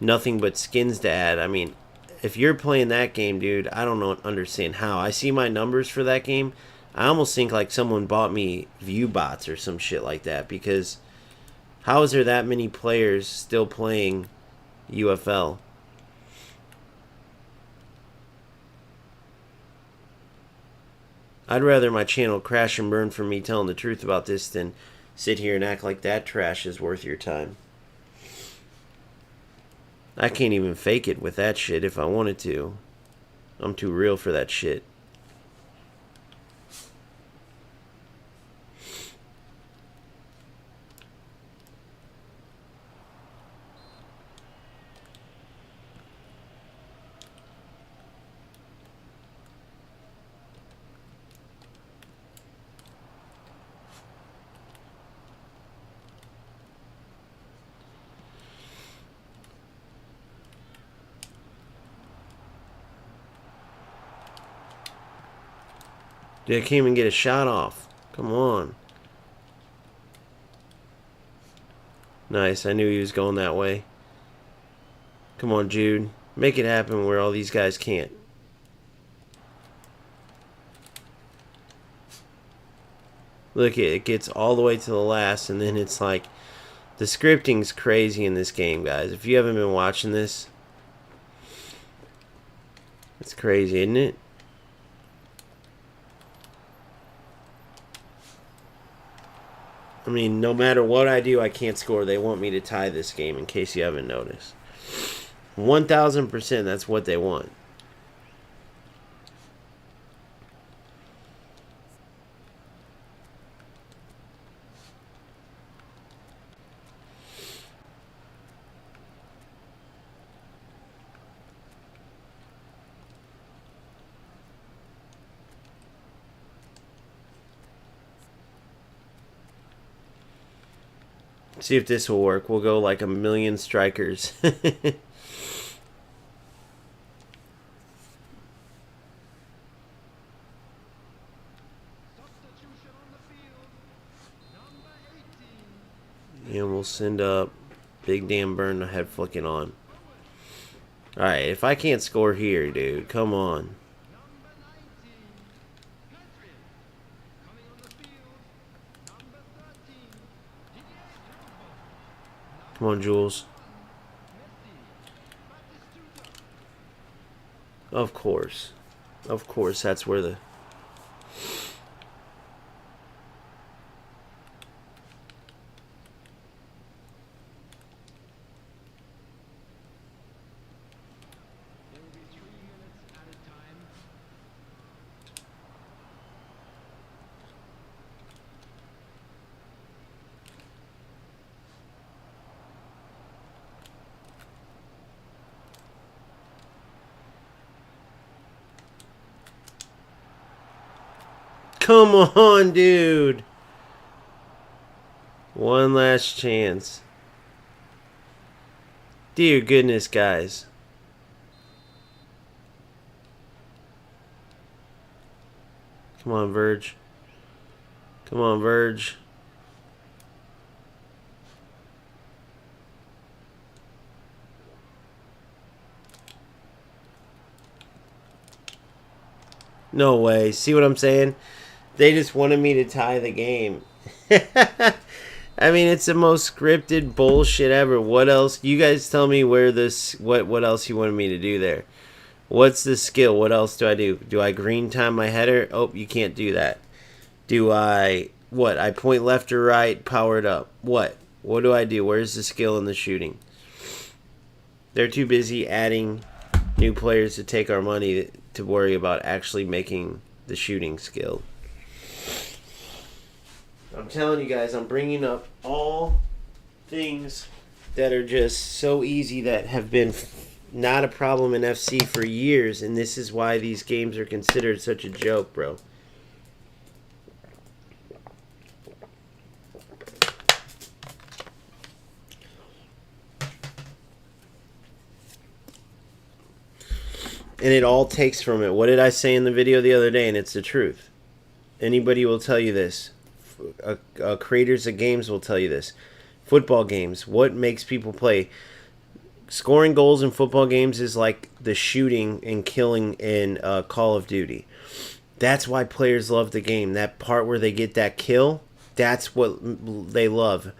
nothing but skins to add. I mean, if you're playing that game, dude, I don't understand how. I see my numbers for that game. I almost think like someone bought me view bots or some shit like that, because how is there that many players still playing UFL? I'd rather my channel crash and burn for me telling the truth about this than sit here and act like that trash is worth your time. I can't even fake it with that shit if I wanted to. I'm too real for that shit. Dude, I can't even get a shot off. Come on. Nice. I knew he was going that way. Come on, Jude. Make it happen where all these guys can't. Look, it gets all the way to the last, and then it's like... The scripting's crazy in this game, guys. If you haven't been watching this... It's crazy, isn't it? I mean, no matter what I do, I can't score. They want me to tie this game, in case you haven't noticed. 1,000%, that's what they want. See if this will work. We'll go like 1,000,000 strikers. And we'll send up Big Damn Burn the head flicking on. Alright, if I can't score here, dude, come on. Come on, Jules. Of course. Of course, that's where the... Come on, dude. One last chance. Dear goodness, guys. Come on, Verge. Come on, Verge. No way. See what I'm saying? They just wanted me to tie the game. I mean, it's the most scripted bullshit ever. What else? You guys tell me where this... What else you wanted me to do there? What's the skill? What else do I do? Do I green time my header? Oh, you can't do that. Do I... What? I point left or right, power it up. What? What do I do? Where's the skill in the shooting? They're too busy adding new players to take our money to worry about actually making the shooting skill. I'm telling you guys, I'm bringing up all things that are just so easy that have been not a problem in FC for years, and this is why these games are considered such a joke, bro. And it all takes from it. What did I say in the video the other day? And it's the truth. Anybody will tell you this. Creators of games will tell you this. Football games. What makes people play? Scoring goals in football games is like the shooting and killing in Call of Duty. That's why players love the game. That part where they get that kill, that's what they love.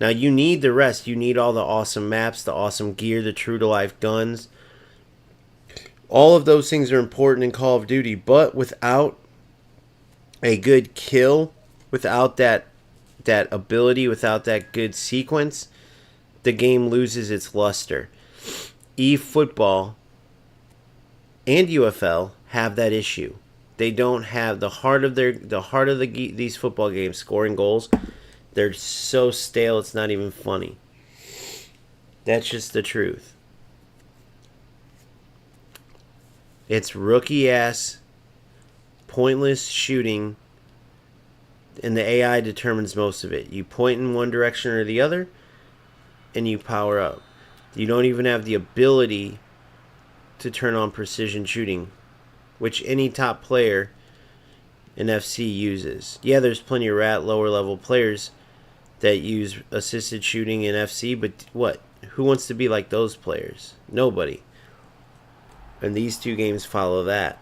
Now, you need the rest. You need all the awesome maps, the awesome gear, the true-to-life guns. All of those things are important in Call of Duty, but without a good kill, without that ability, without that good sequence, the game loses its luster. eFootball and UFL have that issue. They don't have the heart of these football games, scoring goals. They're so stale, it's not even funny. That's just the truth. It's rookie-ass, pointless shooting, and the AI determines most of it. You point in one direction or the other, and you power up. You don't even have the ability to turn on precision shooting, which any top player in FC uses. Yeah, there's plenty of lower-level players that use assisted shooting in FC, but what? Who wants to be like those players? Nobody. And these two games follow that.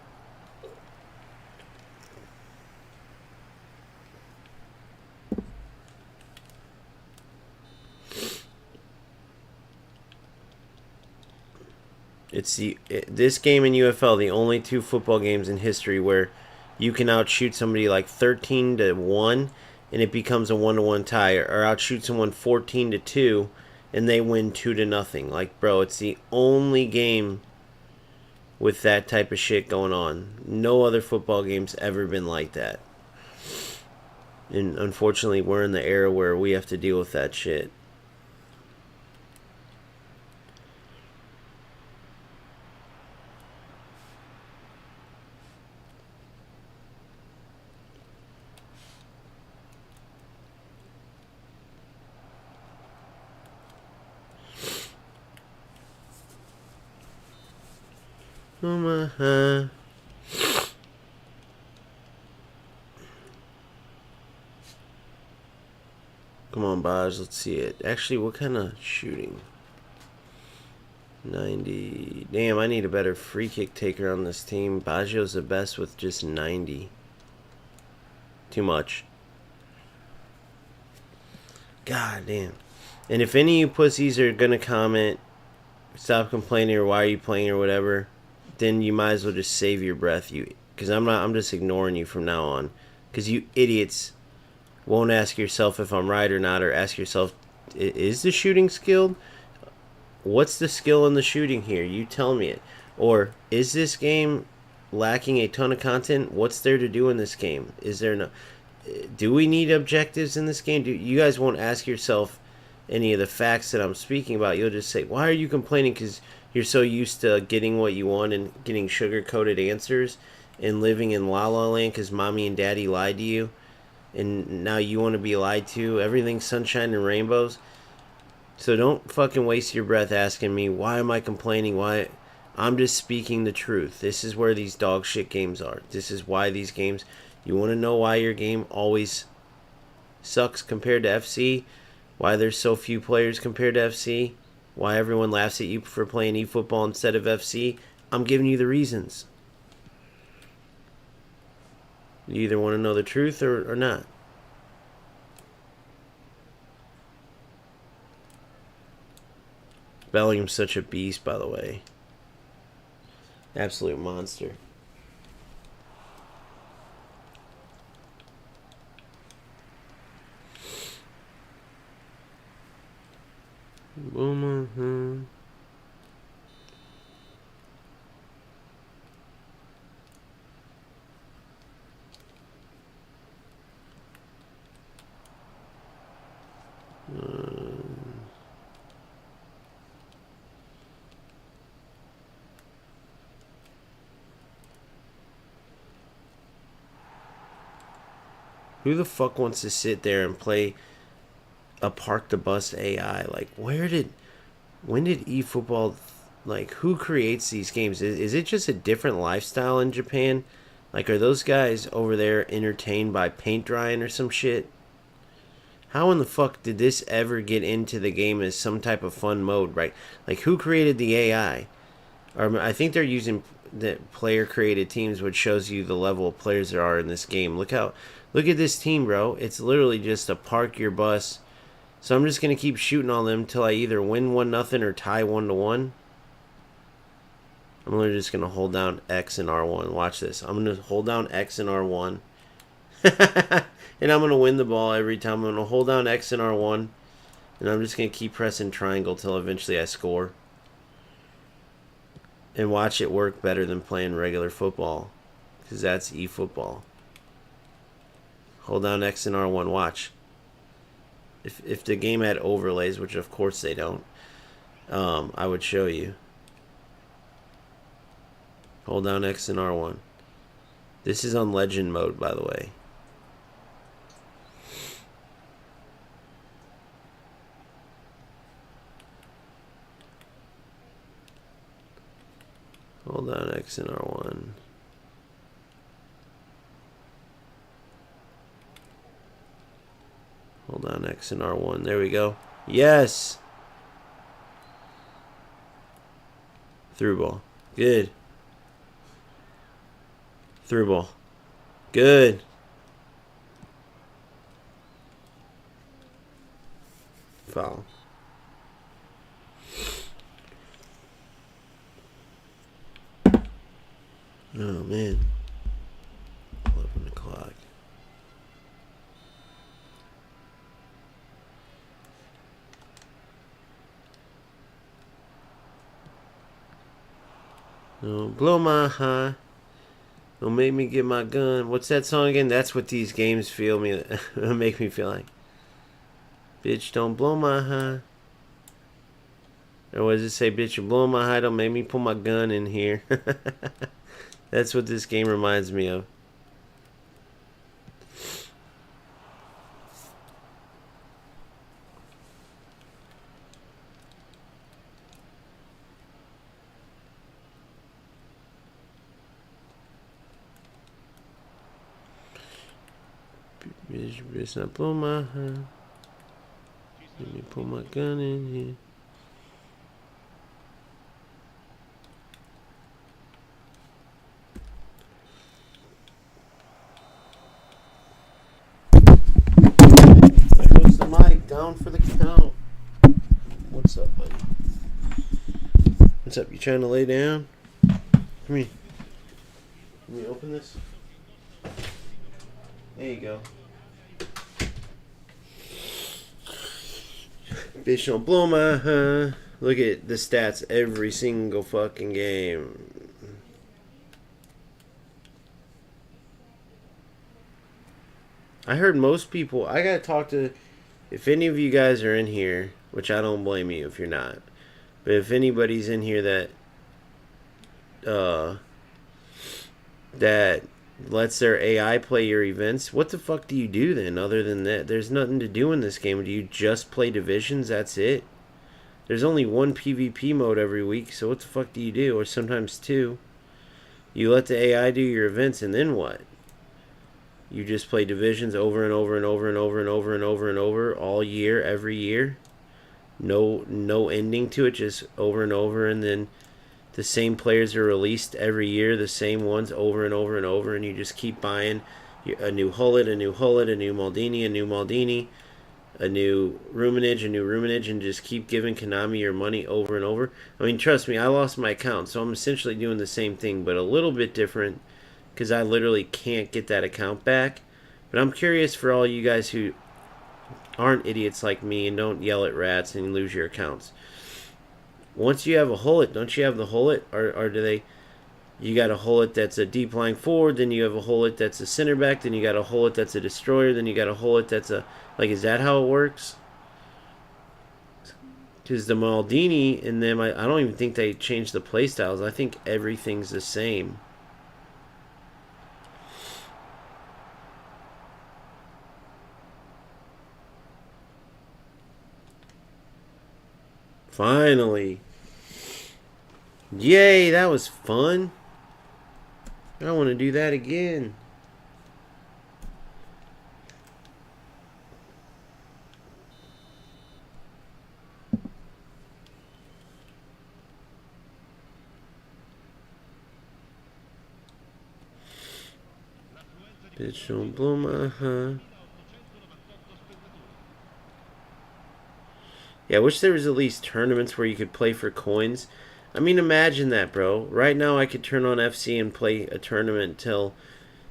It's this game and UFL, the only two football games in history where you can outshoot somebody like 13-1 and it becomes a 1-1 tie, or outshoot someone 14-2 and they win 2-0. Like, bro, it's the only game with that type of shit going on. No other football game's ever been like that. And unfortunately, we're in the era where we have to deal with that shit. Come on, Baj, let's see it. Actually, what kind of shooting? 90. Damn, I need a better free kick taker on this team. Baggio's the best with just 90. Too much. God damn. And if any of you pussies are gonna comment, stop complaining or why are you playing or whatever, then you might as well just save your breath. Because I'm just ignoring you from now on. Because you idiots won't ask yourself if I'm right or not, or ask yourself, is the shooting skilled? What's the skill in the shooting here? You tell me it. Or is this game lacking a ton of content? What's there to do in this game? Is there no? Do we need objectives in this game? You guys won't ask yourself any of the facts that I'm speaking about. You'll just say, why are you complaining? Because you're so used to getting what you want and getting sugar-coated answers and living in La La Land because mommy and daddy lied to you, and now you want to be lied to. Everything's sunshine and rainbows. So don't fucking waste your breath asking me why am I complaining. Why? I'm just speaking the truth. This is where these dog shit games are. This is why these games. You want to know why your game always sucks compared to FC? Why there's so few players compared to FC? Why everyone laughs at you for playing eFootball instead of FC? I'm giving you the reasons. You either want to know the truth or not. Bellingham's such a beast, by the way. Absolute monster. Boom. Who the fuck wants to sit there and play a Park the Bus AI? Like, when did eFootball, like, who creates these games? Is it just a different lifestyle in Japan? Like, are those guys over there entertained by paint drying or some shit? How in the fuck did this ever get into the game as some type of fun mode, right? Like, who created the AI? Or I think they're using the player created teams, which shows you the level of players there are in this game. Look at this team, bro. It's literally just a park your bus. So I'm just gonna keep shooting on them until I either win 1-0 or tie 1-1. I'm literally just gonna hold down X and R1. Watch this. I'm gonna hold down X and R1. And I'm gonna win the ball every time. I'm gonna hold down X and R1. And I'm just gonna keep pressing triangle till eventually I score. And watch it work better than playing regular football. Because that's eFootball. Hold down X and R1. Watch. If the game had overlays, which of course they don't, I would show you. Hold down X and R1. This is on legend mode, by the way. Hold down X and R1. Hold down X and R1. There we go. Yes! Through ball. Good. Through ball. Good. Foul. Oh, man. 11 o'clock. Don't blow my high. Don't make me get my gun. What's that song again? That's what these games make me feel like. Bitch, don't blow my high. Or what does it say? Bitch, you're blowing my high. Don't make me put my gun in here. That's what this game reminds me of. Bitch, not blow my high. Let me put my gun in here. There goes the mic, down for the count. What's up, buddy? What's up? You trying to lay down? Come here. Can we open this? There you go. Bitch, don't blow my high. Look at the stats every single fucking game. I heard most people. I gotta talk to. If any of you guys are in here, which I don't blame you if you're not, but if anybody's in here that that lets their AI play your events, what the fuck do you do then other than that? There's nothing to do in this game. Do you just play divisions? That's it? There's only one PvP mode every week, so what the fuck do you do? Or sometimes two. You let the AI do your events, and then what? You just play divisions over and over and over and over and over and over and over all year, every year. No ending to it, just over and over, and then the same players are released every year, the same ones over and over and over, and you just keep buying a new Hullet, a new Hullet, a new Maldini, a new Maldini, a new Ruminage, and just keep giving Konami your money over and over. I mean, trust me, I lost my account, so I'm essentially doing the same thing, but a little bit different because I literally can't get that account back. But I'm curious for all you guys who aren't idiots like me and don't yell at rats and lose your accounts. Once you have a Hullet, don't you have the Hullet? Or do they... You got a Hullet that's a deep lying forward, then you have a Hullet that's a center back, then you got a Hullet that's a destroyer, then you got a Hullet that's a... Like, is that how it works? Because the Maldini and them, I don't even think they changed the playstyles. I think everything's the same. Finally. Yay, that was fun. I want to do that again. Bitch, don't blow my huh. Yeah, I wish there was at least tournaments where you could play for coins. I mean, imagine that, bro. Right now, I could turn on FC and play a tournament till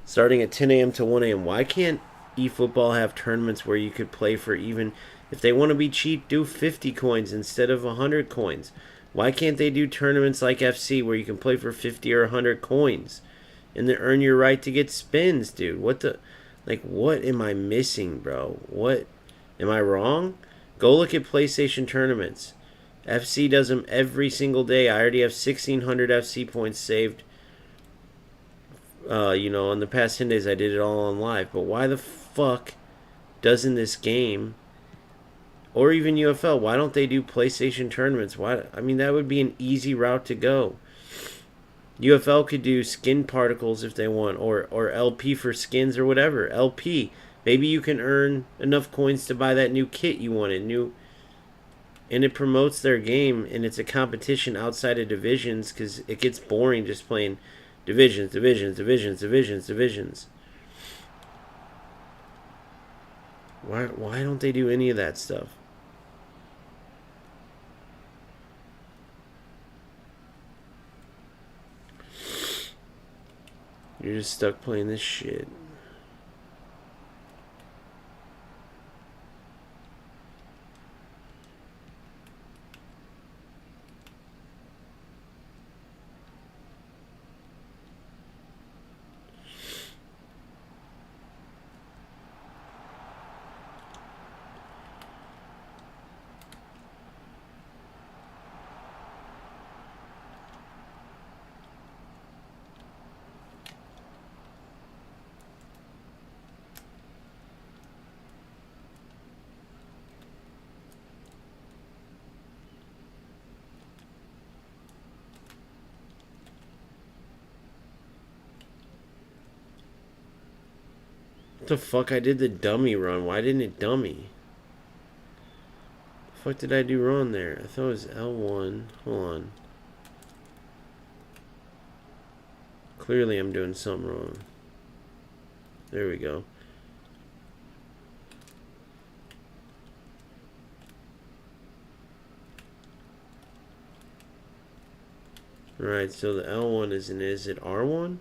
starting at 10 a.m. to 1 a.m. Why can't eFootball have tournaments where you could play for even, if they want to be cheap, do 50 coins instead of 100 coins? Why can't they do tournaments like FC where you can play for 50 or 100 coins and then earn your right to get spins, dude? What the, like, what am I missing, bro? What, am I wrong? Go look at PlayStation tournaments. FC does them every single day. I already have 1,600 FC points saved. On the past 10 days I did it all on live. But why the fuck doesn't this game, or even UFL, why don't they do PlayStation tournaments? Why? I mean, that would be an easy route to go. UFL could do skin particles if they want, or LP for skins or whatever. LP. Maybe you can earn enough coins to buy that new kit you wanted. And it promotes their game, and it's a competition outside of divisions because it gets boring just playing divisions. Why don't they do any of that stuff? You're just stuck playing this shit. What the fuck? I did the dummy run. Why didn't it dummy? The fuck did I do wrong there? I thought it was L1. Hold on. Clearly I'm doing something wrong. There we go. Alright, so the L1 is it R1?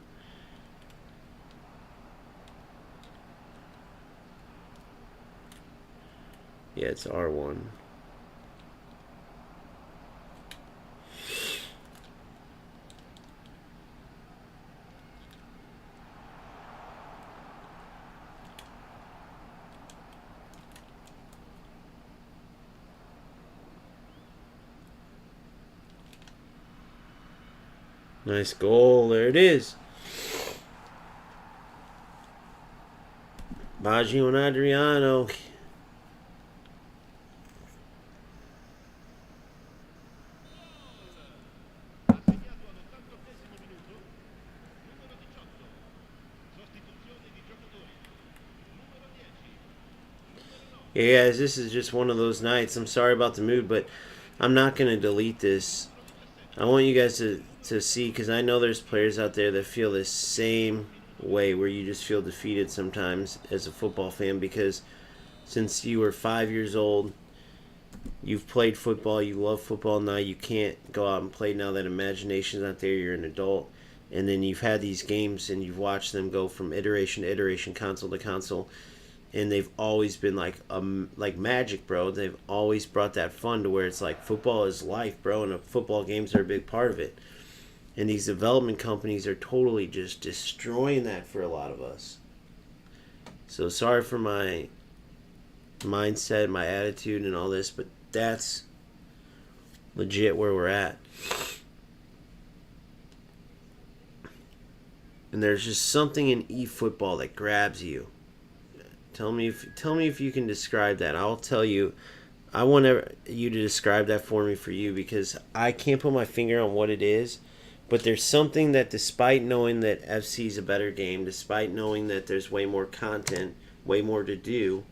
Yeah, it's R1. Nice goal. There it is. Baggio and Adriano. Yeah, guys, this is just one of those nights. I'm sorry about the mood, but I'm not going to delete this. I want you guys to see, because I know there's players out there that feel the same way, where you just feel defeated sometimes as a football fan, because since you were 5 years old, you've played football, you love football. Now you can't go out and play now that imagination's not there, you're an adult. And then you've had these games and you've watched them go from iteration to iteration, console to console, and they've always been like magic, bro. They've always brought that fun to where it's like football is life, bro, and football games are a big part of it. And these development companies are totally just destroying that for a lot of us. So sorry for my mindset, my attitude, and all this, but that's legit where we're at. And there's just something in eFootball that grabs you. Tell me if you can describe that. I'll tell you. I want you to describe that for me, for you, because I can't put my finger on what it is. But there's something that, despite knowing that FC is a better game, despite knowing that there's way more content, way more to do,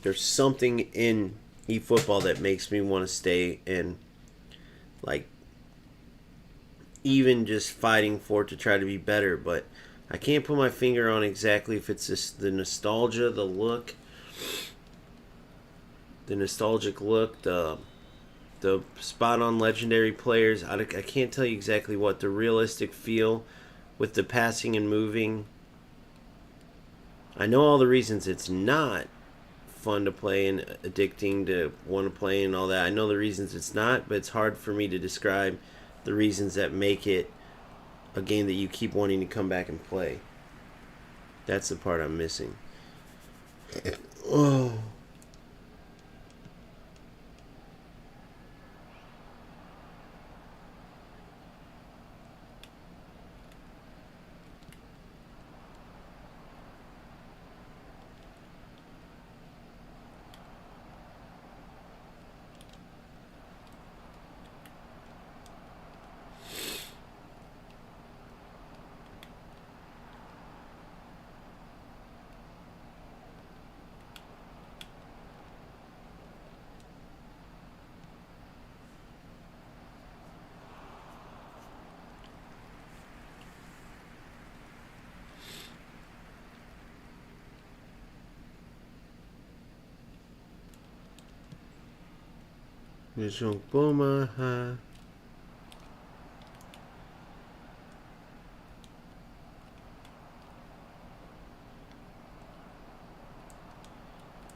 there's something in eFootball that makes me want to stay and, like, even just fighting for it to try to be better. But I can't put my finger on exactly if it's just the nostalgia, the look, the nostalgic look, the spot on legendary players. I can't tell you exactly what. The realistic feel with the passing and moving. I know all the reasons it's not fun to play and addicting to want to play and all that. I know the reasons it's not, but it's hard for me to describe the reasons that make it a game that you keep wanting to come back and play. That's the part I'm missing. Oh.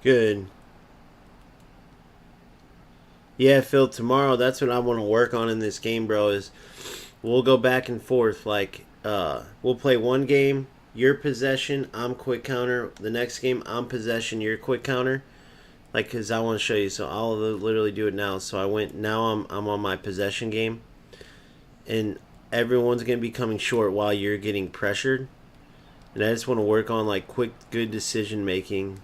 Good. Yeah, Phil, tomorrow that's what I want to work on in this game, bro, is we'll go back and forth. Like, we'll play one game, your possession, I'm quick counter. The next game, I'm possession, you're quick counter. Like, because I want to show you. So I'll literally do it now. So I'm on my possession game. And everyone's going to be coming short while you're getting pressured. And I just want to work on, like, quick, good decision making.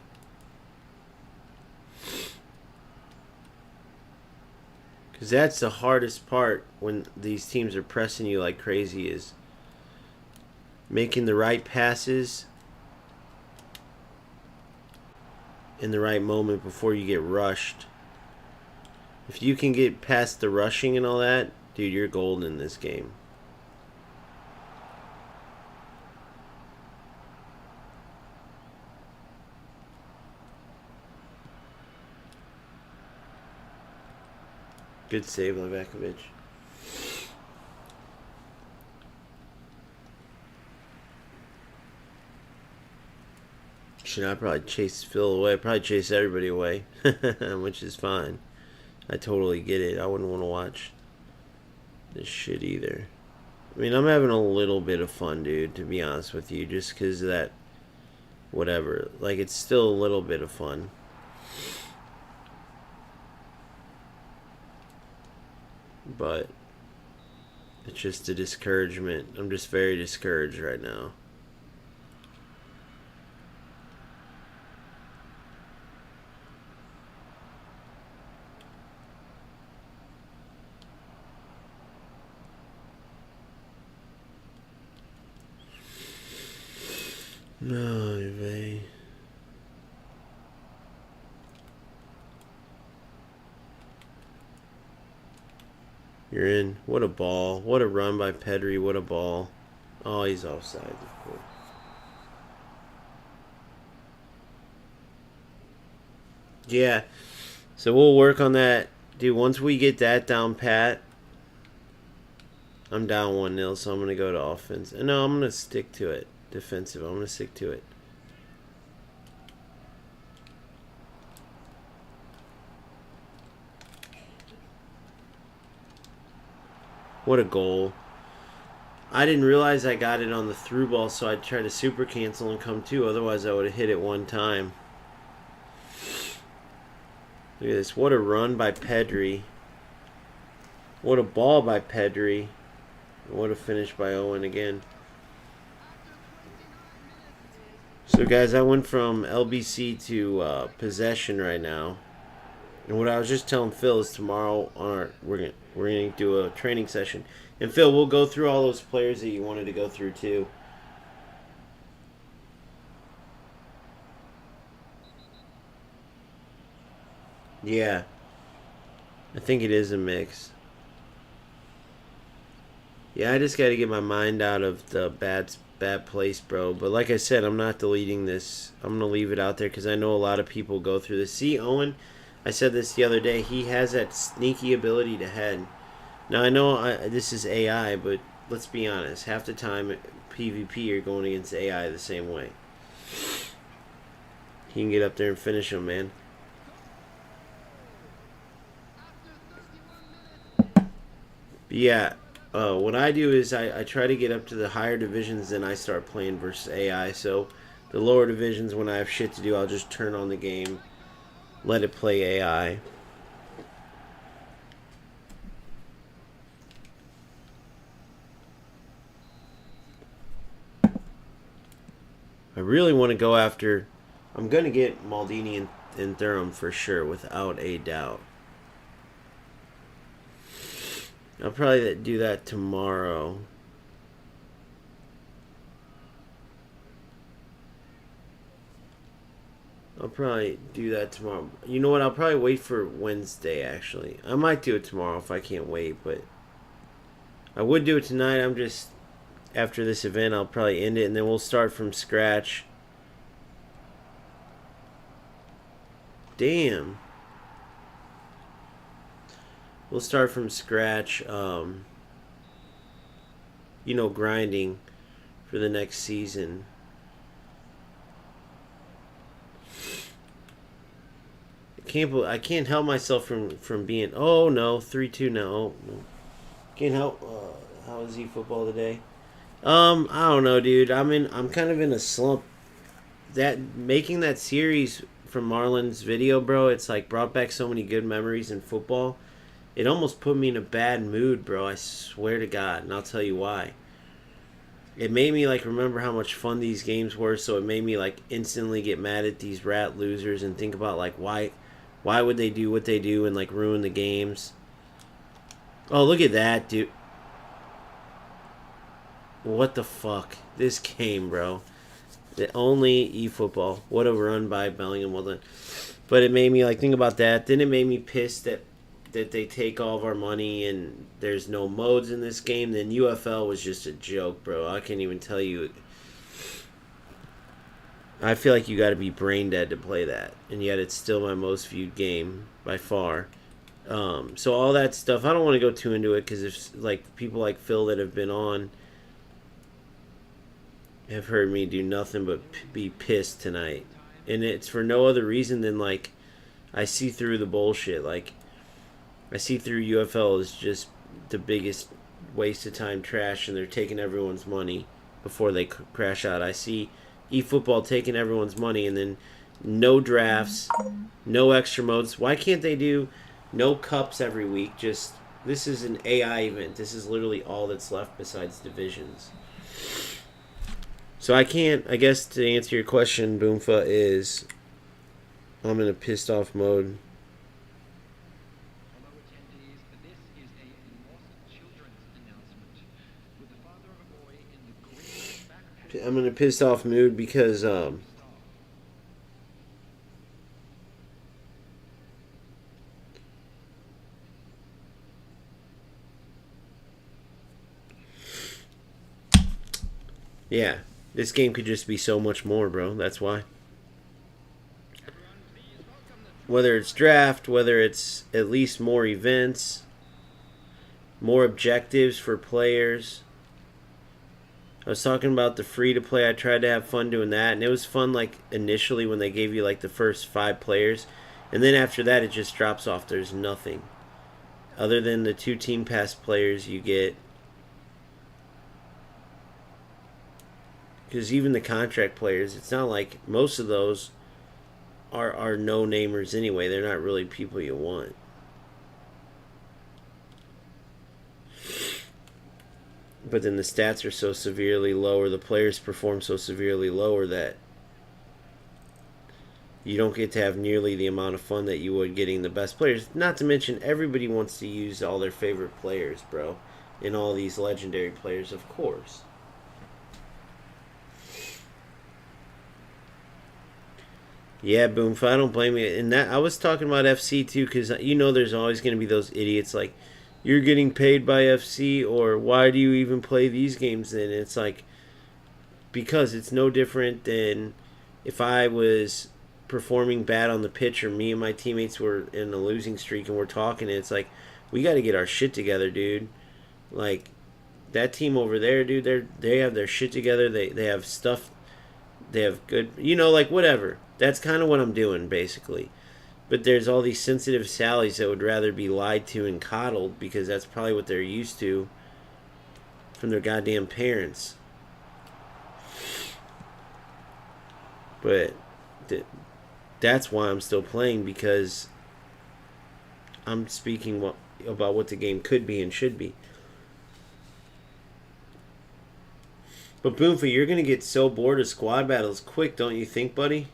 Because that's the hardest part when these teams are pressing you like crazy, is making the right passes in the right moment before you get rushed. If you can get past the rushing and all that, dude, you're golden in this game. Good save, Levakovic. Should I probably chase Phil away? Probably chase everybody away, which is fine. I totally get it. I wouldn't want to watch this shit either. I mean, I'm having a little bit of fun, dude, to be honest with you, just because of that, whatever. Like, it's still a little bit of fun. But It's just a discouragement. I'm just very discouraged right now. No, babe. You're in. What a ball. What a run by Pedri. What a ball. Oh, he's offside, of course. Yeah. So we'll work on that. Dude, once we get that down pat, I'm down 1-0, so I'm going to go to offense. No, I'm going to stick to it. Defensive. I'm going to stick to it. What a goal. I didn't realize I got it on the through ball, so I tried to super cancel and come to. Otherwise, I would have hit it one time. Look at this. What a run by Pedri. What a ball by Pedri. What a finish by Owen again. So, guys, I went from LBC to possession right now. And what I was just telling Phil is tomorrow on our we're gonna do a training session. And Phil, we'll go through all those players that you wanted to go through too. Yeah, I think it is a mix. Yeah, I just got to get my mind out of the bad place, bro. But like I said, I'm not deleting this. I'm gonna leave it out there because I know a lot of people go through this. See, Owen, I said this the other day. He has that sneaky ability to head. Now I know this is AI, but let's be honest. Half the time, PvP you're going against AI the same way. He can get up there and finish him, man. But yeah, what I do is I try to get up to the higher divisions, then I start playing versus AI. So the lower divisions, when I have shit to do, I'll just turn on the game, let it play AI. I really want to go after. I'm going to get Maldini and Thuram for sure, without a doubt. I'll probably do that tomorrow. I'll probably do that tomorrow. You know what? I'll probably wait for Wednesday, actually. I might do it tomorrow if I can't wait, but I would do it tonight. I'm just, after this event, I'll probably end it, and then we'll start from scratch. Damn. We'll start from scratch, grinding for the next season. I can't help myself from being. Oh no, 3-2 now. Oh, no. Can't help. How is eFootball today? I don't know, dude. I'm kind of in a slump. That making that series from Marlon's video, bro. It's like brought back so many good memories in football. It almost put me in a bad mood, bro. I swear to God, and I'll tell you why. It made me like remember how much fun these games were, so it made me like instantly get mad at these rat losers and think about like why would they do what they do and like ruin the games. Oh, look at that, dude. What the fuck? This game, bro. The only eFootball. What a run by Bellingham. Well done. But it made me like think about that. Then it made me pissed that they take all of our money and there's no modes in this game. Then UFL was just a joke, bro. I can't even tell you. I feel like you got to be brain dead to play that, and yet it's still my most viewed game by far. So all that stuff, I don't want to go too into it because if like people like Phil that have been on have heard me do nothing but be pissed tonight, and it's for no other reason than like I see through the bullshit. Like I see through UFL is just the biggest waste of time trash, and they're taking everyone's money before they crash out. I see eFootball taking everyone's money, and then no drafts, no extra modes. Why can't they do no cups every week? Just This is an AI event. This is literally all that's left besides divisions. So I can't, I guess to answer your question, Boomfa, is I'm in a pissed off mode. I'm in a pissed off mood because yeah, this game could just be so much more, bro. That's why. Whether it's draft, whether it's at least more events, more objectives for players. I was talking about the free to play. I tried to have fun doing that, and it was fun like initially when they gave you like the first 5 players, and then after that it just drops off. There's nothing other than the 2 team pass players you get. Because even the contract players, it's not like most of those are no namers anyway. They're not really people you want. But then the stats are so severely lower, the players perform so severely lower that you don't get to have nearly the amount of fun that you would getting the best players. Not to mention, everybody wants to use all their favorite players, bro. And all these legendary players, of course. Yeah, boom. I don't blame you. And that I was talking about FC too, because you know there's always going to be those idiots like, you're getting paid by FC, or why do you even play these games then? It's like, because it's no different than if I was performing bad on the pitch, or me and my teammates were in a losing streak and we're talking, and it's like, we got to get our shit together, dude. Like, that team over there, dude, they have their shit together. They have stuff. They have good, like whatever. That's kind of what I'm doing, basically. But there's all these sensitive Sallies that would rather be lied to and coddled because that's probably what they're used to from their goddamn parents. But that's why I'm still playing, because I'm speaking about what the game could be and should be. But Boomfa, you're going to get so bored of squad battles quick, don't you think, buddy?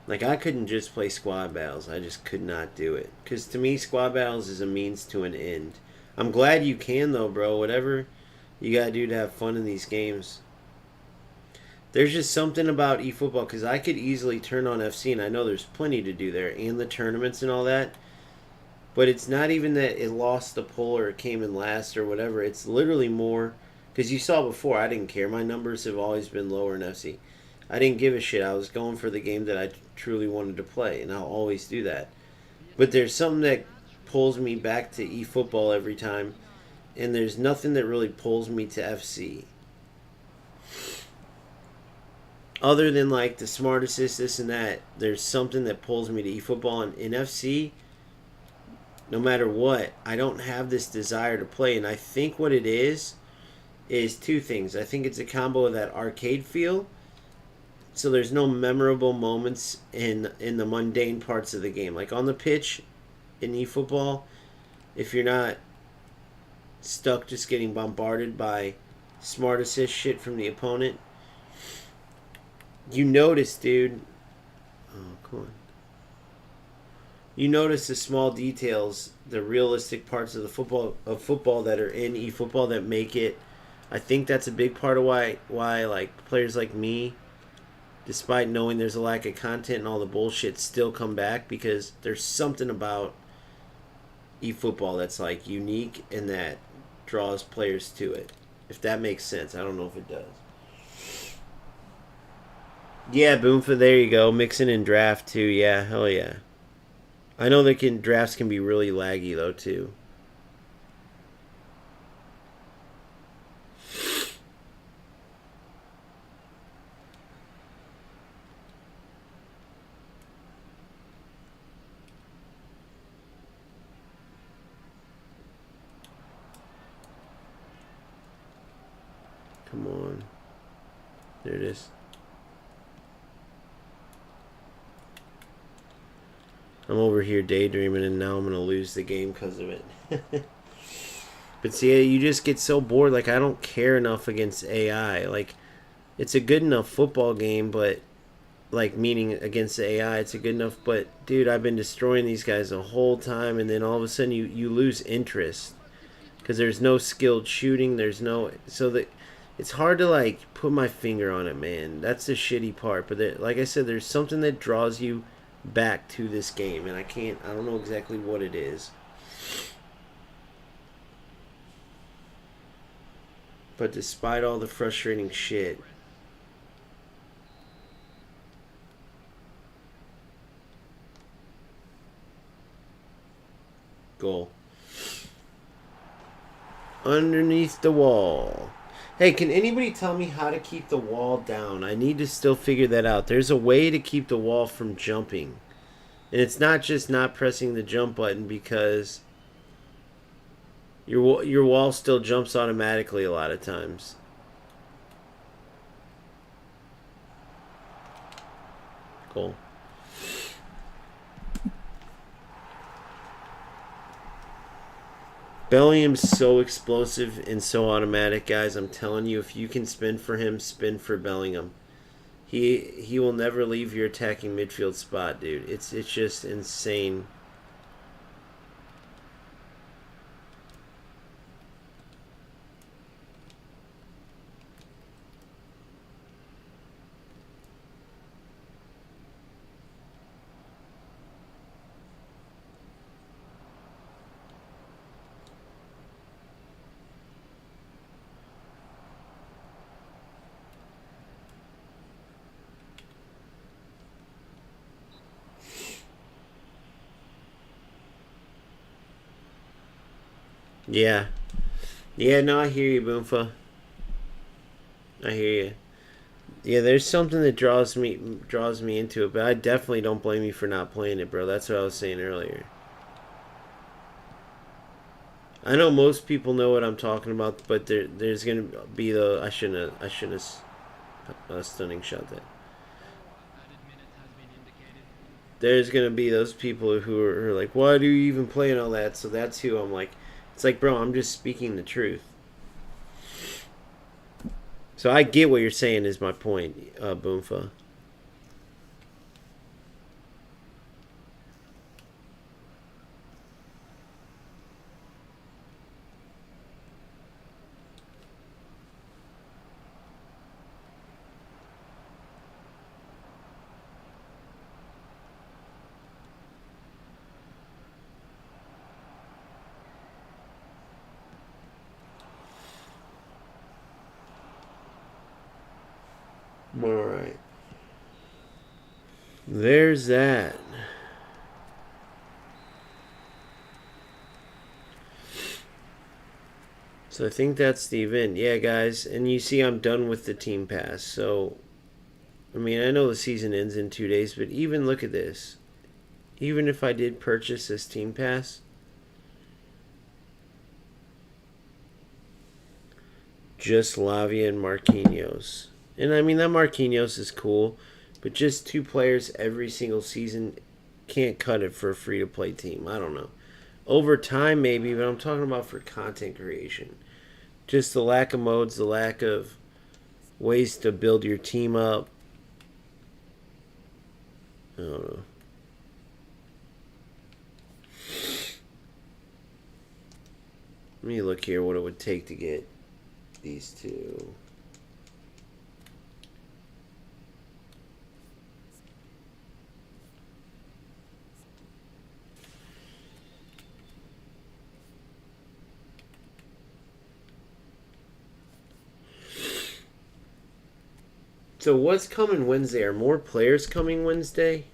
Like, I couldn't just play squad battles. I just could not do it. Because to me, squad battles is a means to an end. I'm glad you can, though, bro. Whatever you got to do to have fun in these games. There's just something about eFootball, because I could easily turn on FC, and I know there's plenty to do there, and the tournaments and all that. But it's not even that it lost the poll or it came in last or whatever. It's literally more, because you saw before, I didn't care. My numbers have always been lower in FC. I didn't give a shit. I was going for the game that I truly wanted to play, and I'll always do that. But there's something that pulls me back to eFootball every time, and there's nothing that really pulls me to FC. Other than like the smart assist, this and that, there's something that pulls me to eFootball, and in FC, no matter what, I don't have this desire to play. And I think what it is 2 things. I think it's a combo of that arcade feel. So there's no memorable moments in the mundane parts of the game. Like on the pitch in eFootball, if you're not stuck just getting bombarded by smart assist shit from the opponent, you notice, dude. Oh, come on. You notice the small details, the realistic parts of the football that are in eFootball that make it. I think that's a big part of why like players like me, despite knowing there's a lack of content and all the bullshit, still come back, because there's something about eFootball that's like unique and that draws players to it. If that makes sense. I don't know if it does. Yeah, Boomfa, there you go. Mixing in draft too. Yeah, hell yeah. I know that drafts can be really laggy though too. Come on. There it is. I'm over here daydreaming, and now I'm gonna lose the game because of it. But see, you just get so bored. Like, I don't care enough against AI. Like, it's a good enough football game, but like, meaning against the AI, it's a good enough. But dude, I've been destroying these guys the whole time, and then all of a sudden you lose interest because there's no skilled shooting. There's no so that it's hard to like put my finger on it, man. That's the shitty part. But there, like I said, there's something that draws you back to this game, and I can't. I don't know exactly what it is. But despite all the frustrating shit, goal. Underneath the wall. Hey, can anybody tell me how to keep the wall down? I need to still figure that out. There's a way to keep the wall from jumping. And it's not just not pressing the jump button, because your wall still jumps automatically a lot of times. Cool. Bellingham's so explosive and so automatic, guys. I'm telling you, if you can spin for him, spin for Bellingham. He will never leave your attacking midfield spot, dude. It's just insane. Yeah. Yeah, no, I hear you, Boomfa. I hear you. Yeah, there's something that draws me into it, but I definitely don't blame you for not playing it, bro. That's what I was saying earlier. I know most people know what I'm talking about, but there's gonna be the I shouldn't have stunning shot that. There's gonna be those people who are like, why do you even play and all that? So that's who I'm like. It's like, bro, I'm just speaking the truth. So I get what you're saying is my point, Boomfa. All right. There's that. So I think that's the event. Yeah, guys. And you see, I'm done with the team pass. So, I mean, I know the season ends in 2 days, but even look at this. Even if I did purchase this team pass, just Lavia and Marquinhos. And I mean, that Marquinhos is cool, but just 2 players every single season can't cut it for a free to play team. I don't know. Over time, maybe, but I'm talking about for content creation. Just the lack of modes, the lack of ways to build your team up. I don't know. Let me look here what it would take to get these two. So what's coming Wednesday? Are more players coming Wednesday?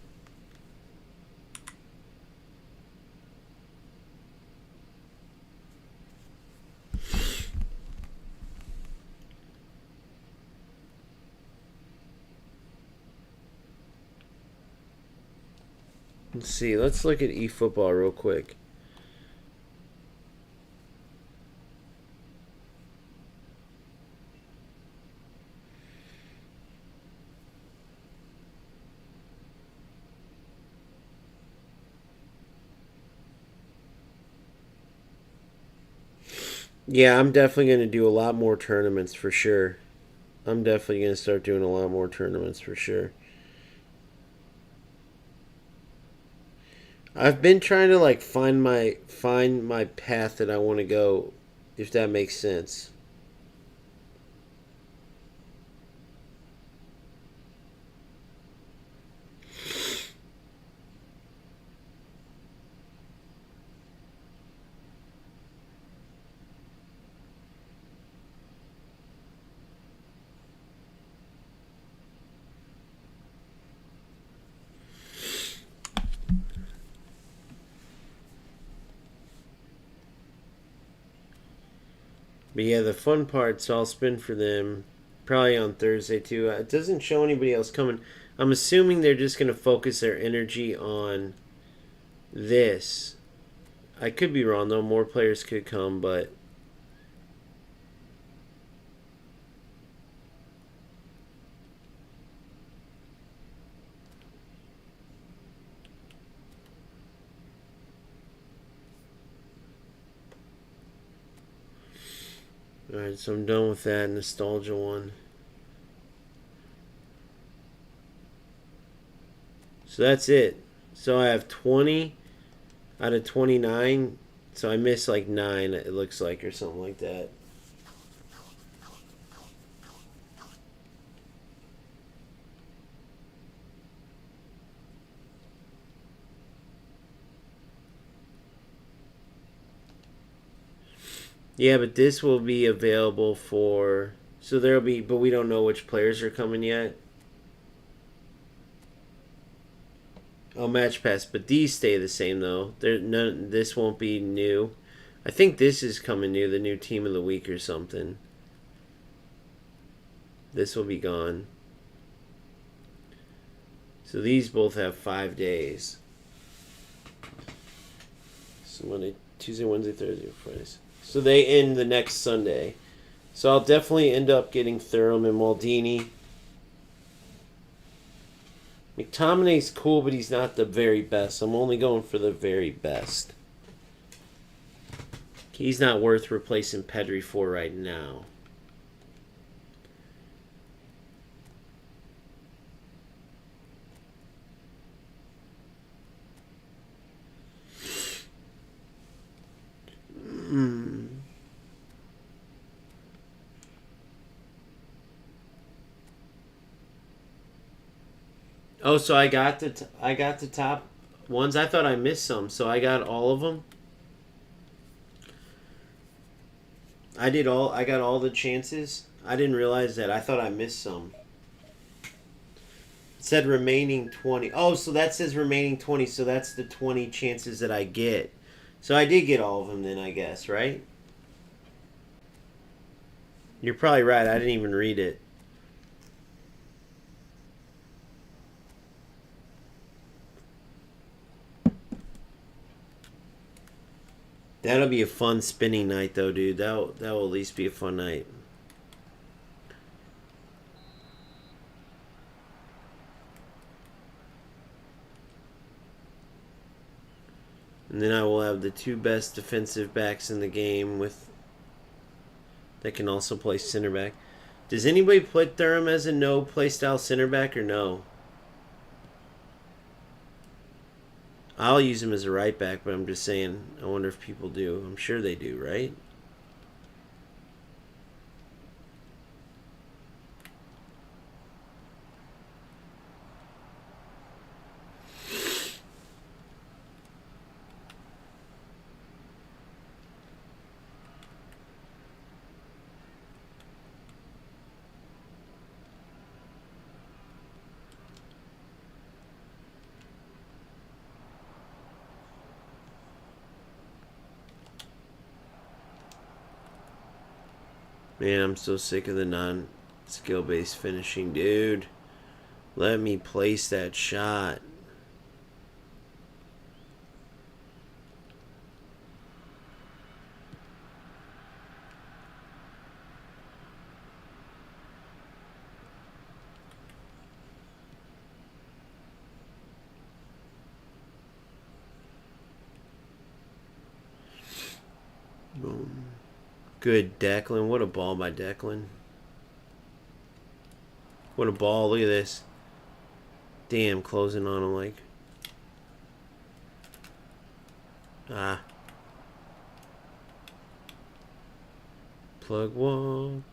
Let's see. Let's look at eFootball real quick. Yeah, I'm definitely going to do a lot more tournaments for sure. I'm definitely going to start doing a lot more tournaments for sure. I've been trying to like find my path that I want to go, if that makes sense. But yeah, the fun parts I'll spin for them probably on Thursday too. It doesn't show anybody else coming. I'm assuming they're just going to focus their energy on this. I could be wrong though. More players could come, but all right. So I'm done with that nostalgia one. So that's it. So I have 20 out of 29. So I missed like 9, it looks like, or something like that. Yeah, but this will be available for. So there'll be. But we don't know which players are coming yet. Oh, Match Pass. But these stay the same, though. This won't be new. I think this is coming new, the new Team of the Week or something. This will be gone. So these both have 5 days. So Monday, Tuesday, Wednesday, Thursday, Friday. So they end the next Sunday. So I'll definitely end up getting Thuram and Maldini. McTominay's cool, but he's not the very best. I'm only going for the very best. He's not worth replacing Pedri for right now. Oh, so I got the top ones. I thought I missed some, so I got all of them. I got all the chances. I didn't realize that. I thought I missed some. It said remaining 20. Oh, so that says remaining 20. So that's the 20 chances that I get. So I did get all of them then, I guess, right? You're probably right. I didn't even read it. That'll be a fun spinning night, though, dude. That will at least be a fun night. And then I will have the 2 best defensive backs in the game with that can also play center back. Does anybody put Durham as a no play style center back or no? I'll use him as a right back, but I'm just saying. I wonder if people do. I'm sure they do, right? Man, I'm so sick of the non-skill based finishing, dude. Let me place that shot. Boom. Good Declan. What a ball by Declan. What a ball. Look at this. Damn, closing on him like. Ah. Plug wall.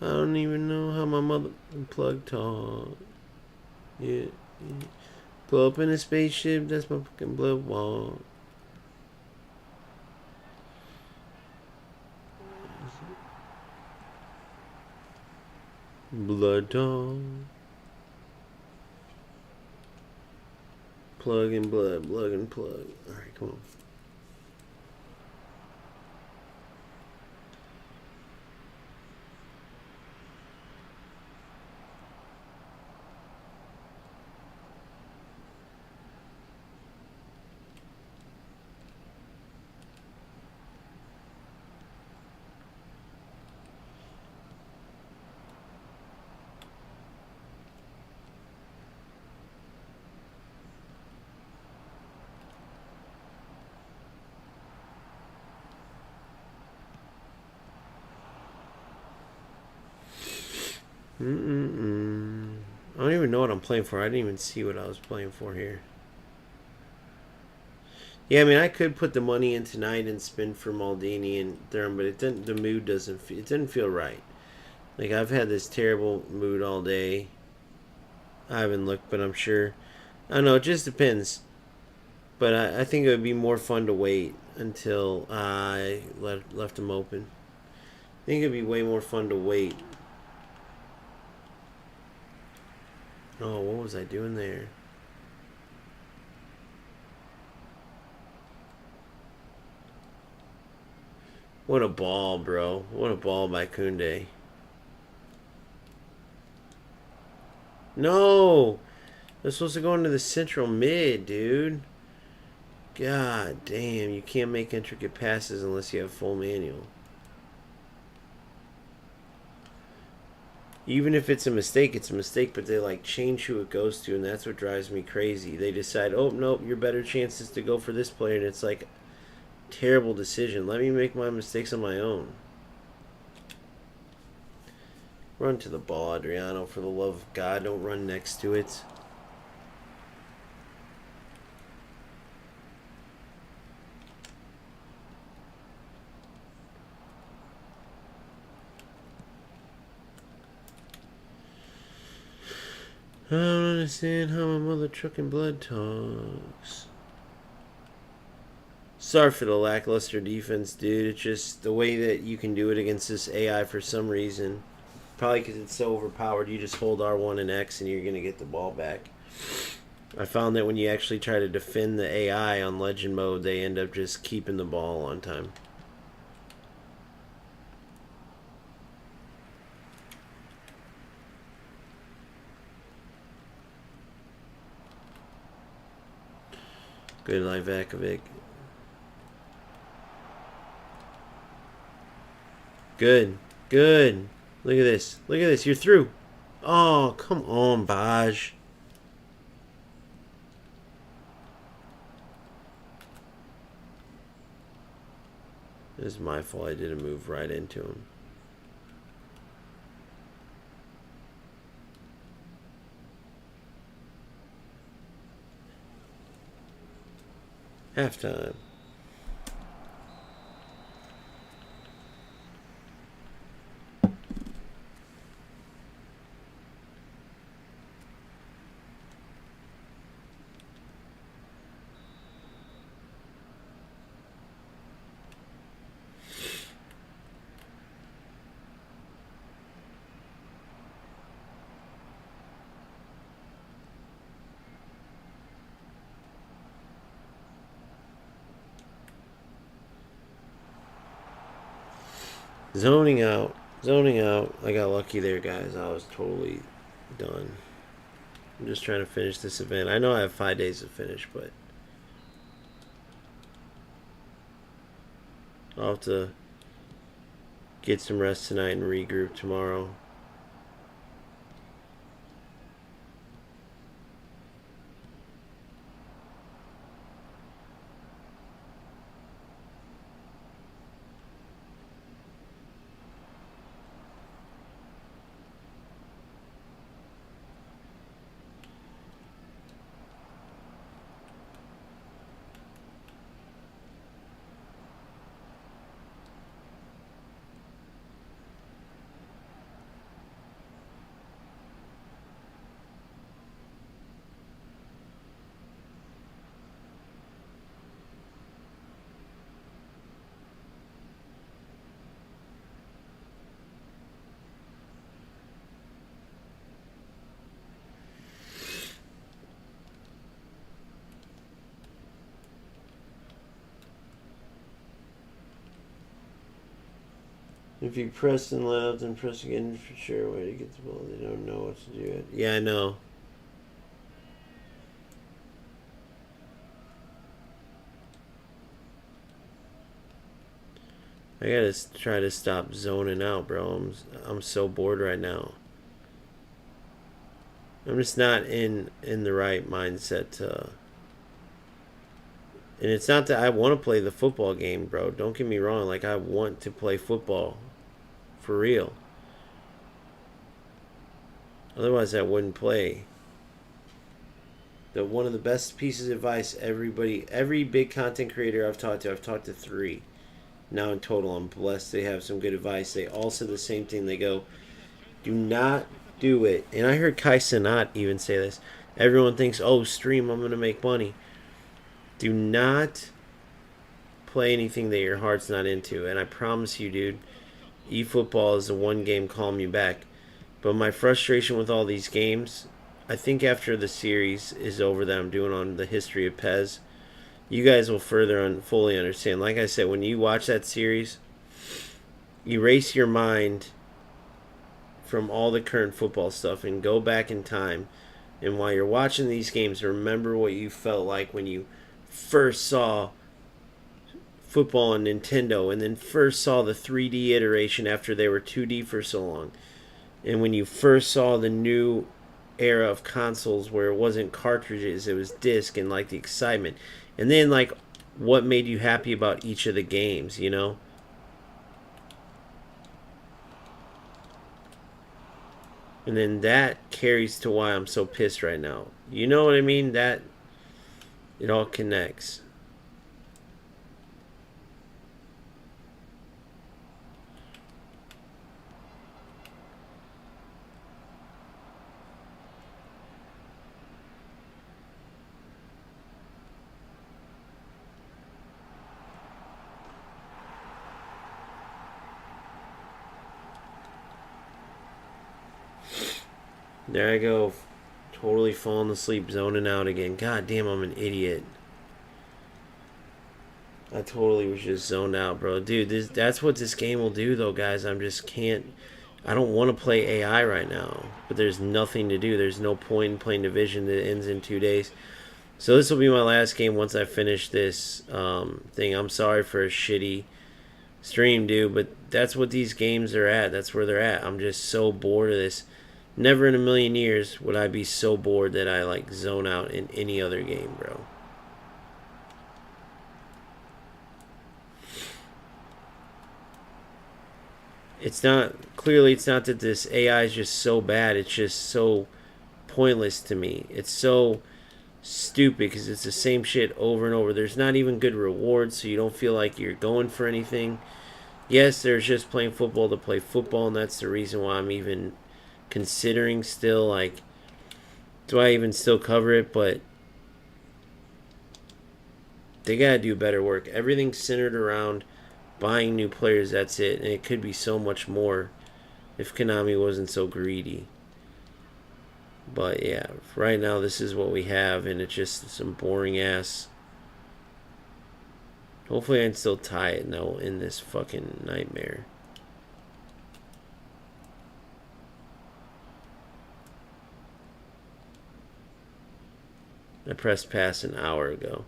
I don't even know how my mother plug talk. Yeah. Pull up in a spaceship. That's my fucking blood wall. Blood talk. Plug and blood. Plug and plug. Alright, come on. I don't even know what I'm playing for. I didn't even see what I was playing for here. Yeah, I mean, I could put the money in tonight and spin for Maldini and Thurman, but it didn't. The mood doesn't. It didn't feel right. Like I've had this terrible mood all day. I haven't looked, but I'm sure. I don't know. It just depends. But I think it would be more fun to wait until I left them open. I think it'd be way more fun to wait. Oh, what was I doing there? What a ball, bro. What a ball by Koundé. No! They're supposed to go into the central mid, dude. God damn, you can't make intricate passes unless you have full manual. Even if it's a mistake, but they like change who it goes to, and that's what drives me crazy. They decide, oh, nope, your better chance is to go for this player, and it's like, terrible decision. Let me make my mistakes on my own. Run to the ball, Adriano, for the love of God. Don't run next to it. I don't understand how my mother trucking blood talks. Sorry for the lackluster defense, dude. It's just the way that you can do it against this AI for some reason. Probably because it's so overpowered. You just hold R1 and X and you're going to get the ball back. I found that when you actually try to defend the AI on legend mode, they end up just keeping the ball on time. Good Livakovic. Good. Good. Look at this. Look at this. You're through. Oh, come on, Baj. This is my fault. I didn't move right into him. Halftime. Zoning out. Zoning out. I got lucky there, guys. I was totally done. I'm just trying to finish this event. I know I have 5 days to finish, but I'll have to get some rest tonight and regroup tomorrow. If you press and left and press again for sure way to get the ball, they don't know what to do it. Yeah, I know. I gotta try to stop zoning out, bro. I'm so bored right now. I'm just not in the right mindset to. And it's not that I want to play the football game, bro. Don't get me wrong. Like, I want to play football. For real. Otherwise, I wouldn't play. One of the best pieces of advice every big content creator I've talked to 3. Now in total, I'm blessed they have some good advice. They all said the same thing. They go, do not do it. And I heard Kai Cenat even say this. Everyone thinks, oh, stream, I'm going to make money. Do not play anything that your heart's not into. And I promise you, dude, eFootball is the one game calling me back. But my frustration with all these games, I think after the series is over that I'm doing on the history of PES, you guys will fully understand. Like I said, when you watch that series, erase your mind from all the current football stuff and go back in time. And while you're watching these games, remember what you felt like when you first saw football on Nintendo and then first saw the 3D iteration after they were 2D for so long. And when you first saw the new era of consoles where it wasn't cartridges, it was disc, and like the excitement. And then like what made you happy about each of the games, you know? And then that carries to why I'm so pissed right now. You know what I mean? That it all connects. There I go, totally falling asleep, zoning out again. God damn, I'm an idiot. I totally was just zoned out, bro. Dude, that's what this game will do, though, guys. I don't want to play AI right now. But there's nothing to do. There's no point in playing Division that ends in 2 days. So this will be my last game once I finish this thing. I'm sorry for a shitty stream, dude. But that's what these games are at. That's where they're at. I'm just so bored of this. Never in a million years would I be so bored that I like zone out in any other game, bro. It's not that this AI is just so bad. It's just so pointless to me. It's so stupid because it's the same shit over and over. There's not even good rewards, so you don't feel like you're going for anything. Yes, there's just playing football to play football, and that's the reason why I'm even considering still, like, do I even still cover it? But they gotta do better work. Everything's centered around buying new players, that's it. And it could be so much more if Konami wasn't so greedy. But yeah, right now this is what we have, and it's just some boring ass. Hopefully I can still tie it now in this fucking nightmare. I pressed pass an hour ago.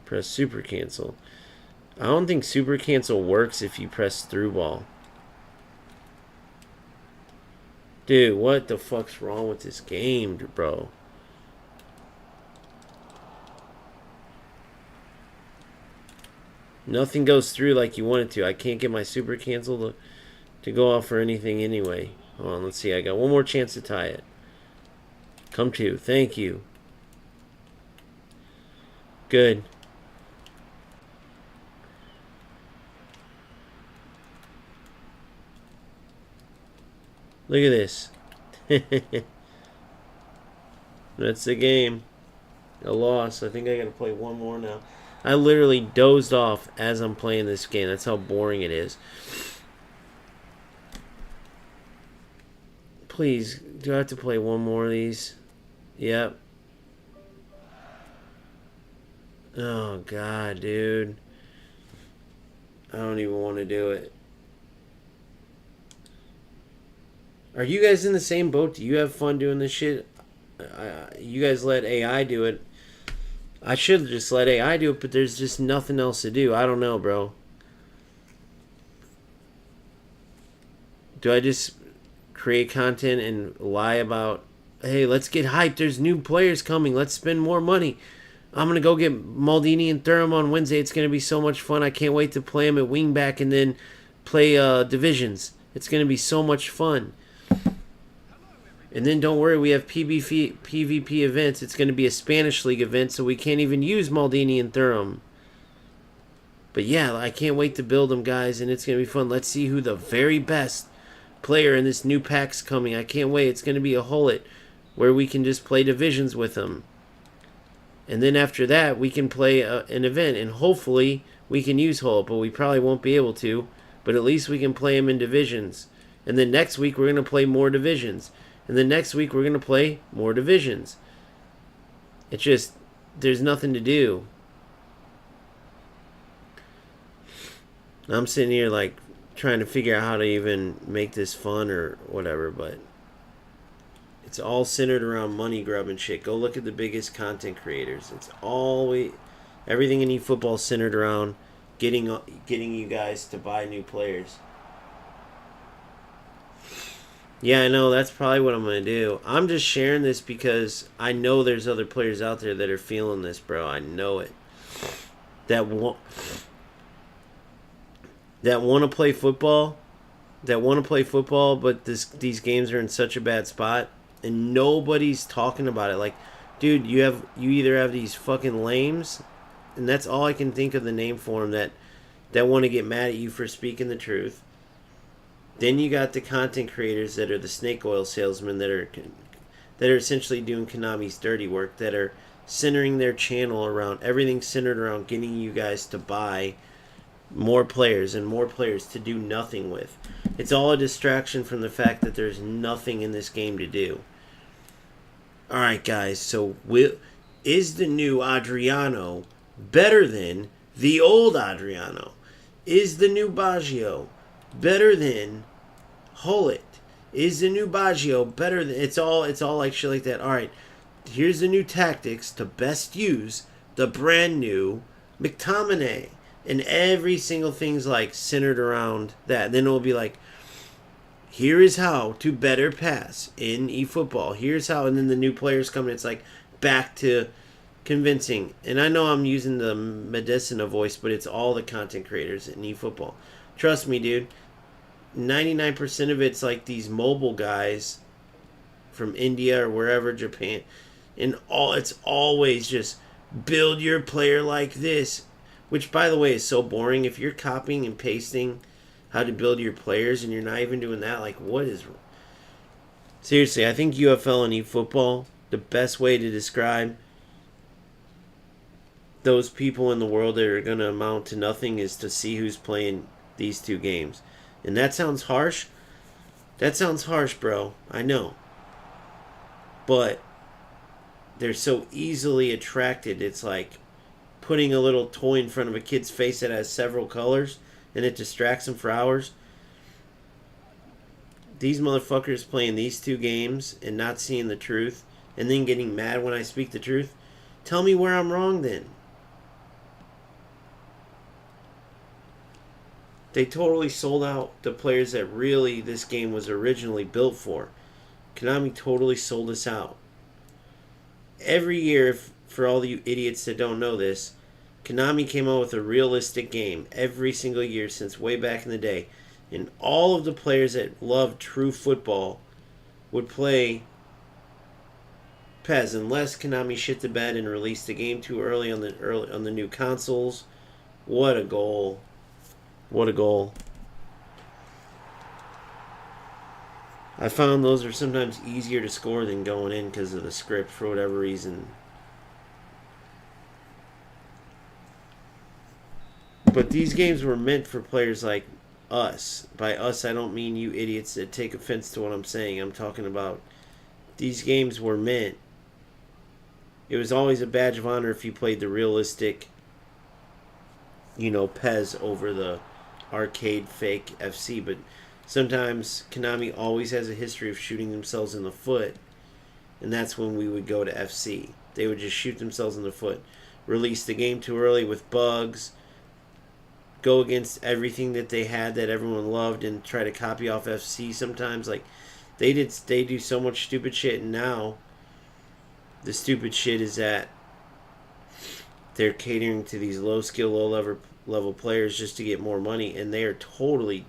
Press super cancel. I don't think super cancel works if you press through ball. Dude, what the fuck's wrong with this game, bro? Nothing goes through like you want it to. I can't get my super cancel to go off for anything anyway. Hold on, let's see. I got one more chance to tie it. Come to. Thank you. Good. Look at this. That's the game. A loss. I think I gotta play one more now. I literally dozed off as I'm playing this game. That's how boring it is. Please, do I have to play one more of these? Yep. Oh, God, dude. I don't even want to do it. Are you guys in the same boat? Do you have fun doing this shit? You guys let AI do it. I should just let AI do it, but there's just nothing else to do. I don't know, bro. Do I just create content and lie about, hey, let's get hyped. There's new players coming. Let's spend more money. I'm going to go get Maldini and Thuram on Wednesday. It's going to be so much fun. I can't wait to play them at wingback and then play divisions. It's going to be so much fun. And then don't worry, we have PvP events. It's going to be a Spanish League event, so we can't even use Maldini and Thuram. But yeah, I can't wait to build them, guys, and it's going to be fun. Let's see who the very best player in this new pack's coming. I can't wait. It's going to be a hullet where we can just play divisions with them. And then after that, we can play an event, and hopefully we can use hullet, but we probably won't be able to. But at least we can play them in divisions. And then next week, we're going to play more divisions. And then next week, we're going to play more divisions. It's just, there's nothing to do. I'm sitting here, like, trying to figure out how to even make this fun or whatever, but it's all centered around money grub and shit. Go look at the biggest content creators. It's always, everything in eFootball is centered around getting you guys to buy new players. Yeah, I know. That's probably what I'm going to do. I'm just sharing this because I know there's other players out there that are feeling this, bro. I know it. That want to play football. But these games are in such a bad spot, and nobody's talking about it. Like, dude, you either have these fucking lames, and that's all I can think of the name for them, that want to get mad at you for speaking the truth. Then you got the content creators that are the snake oil salesmen that are essentially doing Konami's dirty work, that are centering their channel around, everything centered around getting you guys to buy more players and more players to do nothing with. It's all a distraction from the fact that there's nothing in this game to do. Alright, guys, so is the new Adriano better than the old Adriano? Is the new Baggio better than Hullet? Is the new Baggio better than... It's all like shit like that. Alright, here's the new tactics to best use the brand new McTominay. And every single thing's like centered around that. Then it'll be like, here is how to better pass in eFootball. Here's how. And then the new players come in. It's like back to convincing. And I know I'm using the Medicina voice, but it's all the content creators in eFootball. Trust me, dude. 99% of it's like these mobile guys from India or wherever, Japan. And it's always just build your player like this. Which, by the way, is so boring. If you're copying and pasting how to build your players and you're not even doing that, like, what is... Seriously, I think UFL and eFootball, the best way to describe those people in the world that are going to amount to nothing is to see who's playing these two games. And that sounds harsh. That sounds harsh, bro. I know. But they're so easily attracted. It's like putting a little toy in front of a kid's face that has several colors and it distracts them for hours. These motherfuckers playing these two games and not seeing the truth and then getting mad when I speak the truth. Tell me where I'm wrong then. They totally sold out the players that really this game was originally built for. Konami totally sold us out. Every year, for all you idiots that don't know this, Konami came out with a realistic game every single year since way back in the day. And all of the players that love true football would play PES unless Konami shit the bed and released the game too early on the new consoles. What a goal. What a goal. I found those are sometimes easier to score than going in because of the script for whatever reason. But these games were meant for players like us. By us, I don't mean you idiots that take offense to what I'm saying. I'm talking about these games were meant. It was always a badge of honor if you played the realistic, PES over the arcade fake FC. But sometimes Konami always has a history of shooting themselves in the foot, and that's when we would go to FC. They would just shoot themselves in the foot, release the game too early with bugs, go against everything that they had that everyone loved, and try to copy off FC. Sometimes, like they do so much stupid shit, and now the stupid shit is that they're catering to these low skill, low level players just to get more money, and they are totally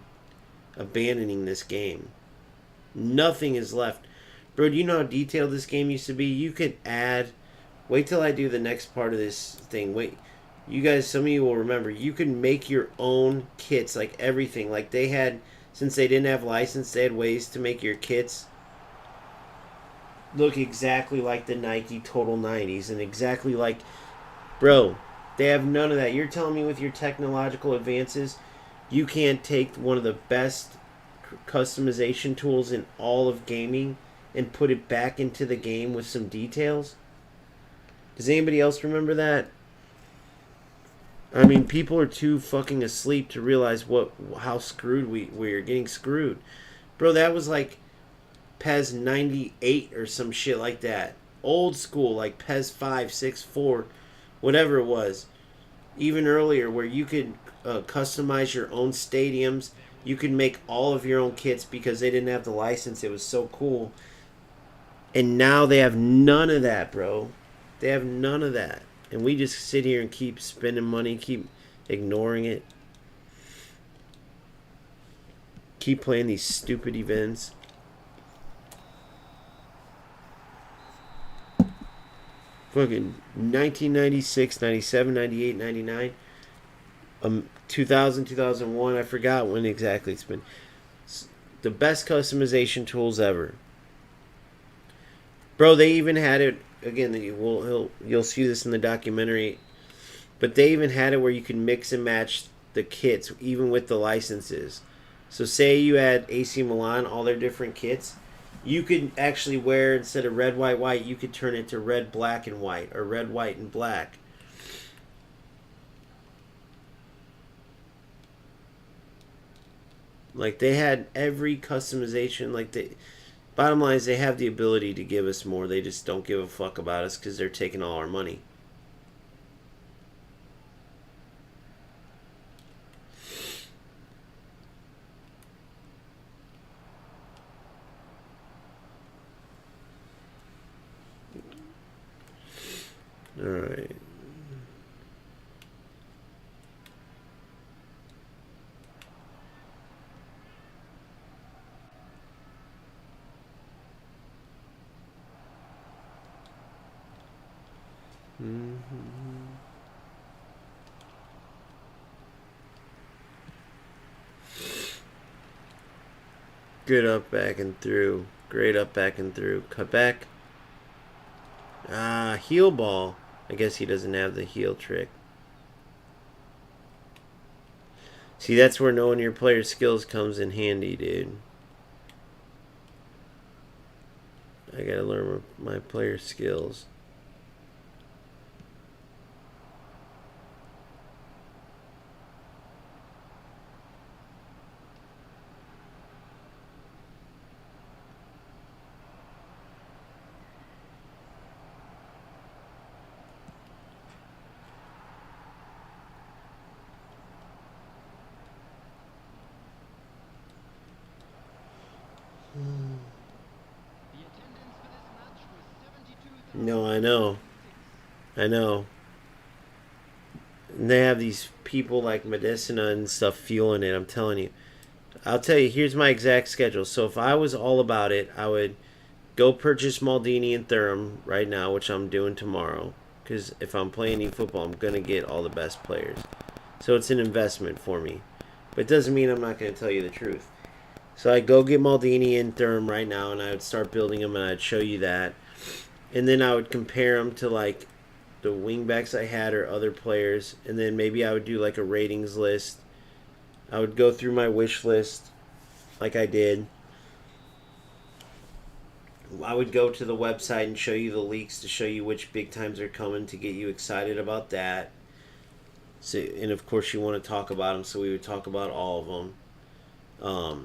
abandoning this game. Nothing is left. Bro, do you know how detailed this game used to be? You could add. Wait till I do the next part of this thing. Wait. You guys, some of you will remember, you could make your own kits, like everything. Like they had, since they didn't have license, they had ways to make your kits look exactly like the Nike Total 90s and exactly like, bro, they have none of that. You're telling me with your technological advances, you can't take one of the best customization tools in all of gaming and put it back into the game with some details? Does anybody else remember that? I mean, people are too fucking asleep to realize how screwed we're getting screwed. Bro, that was like PES 98 or some shit like that. Old school, like PES 5, 6, 4, whatever it was. Even earlier, where you could customize your own stadiums. You could make all of your own kits because they didn't have the license. It was so cool. And now they have none of that, bro. They have none of that. And we just sit here and keep spending money, keep ignoring it. Keep playing these stupid events. Fucking 1996, 97, 98, 99. 2000, 2001. I forgot when exactly it's been. The best customization tools ever. Bro, they even had it. Again, you'll see this in the documentary. But they even had it where you could mix and match the kits, even with the licenses. So say you had AC Milan, all their different kits. You could actually wear, instead of red, white, white, you could turn it to red, black, and white. Or red, white, and black. Like, they had every customization. Bottom line is they have the ability to give us more. They just don't give a fuck about us because they're taking all our money. Alright. Good up, back, and through. Great up, back, and through. Cut back. Heel ball. I guess he doesn't have the heel trick. See, that's where knowing your player's skills comes in handy, dude. I gotta learn my player's skills. No, I know. I know. And they have these people like Medicina and stuff fueling it, I'm telling you. I'll tell you, here's my exact schedule. So if I was all about it, I would go purchase Maldini and Thuram right now, which I'm doing tomorrow. Because if I'm playing eFootball, I'm going to get all the best players. So it's an investment for me. But it doesn't mean I'm not going to tell you the truth. So I'd go get Maldini and Thuram right now, and I would start building them, and I'd show you that. And then I would compare them to, like, the wingbacks I had or other players. And then maybe I would do, like, a ratings list I would go through my wish list like I did. I would go to the website and show you the leaks to show you which big times are coming to get you excited about that. So, and of course, you want to talk about them, so we would talk about all of them.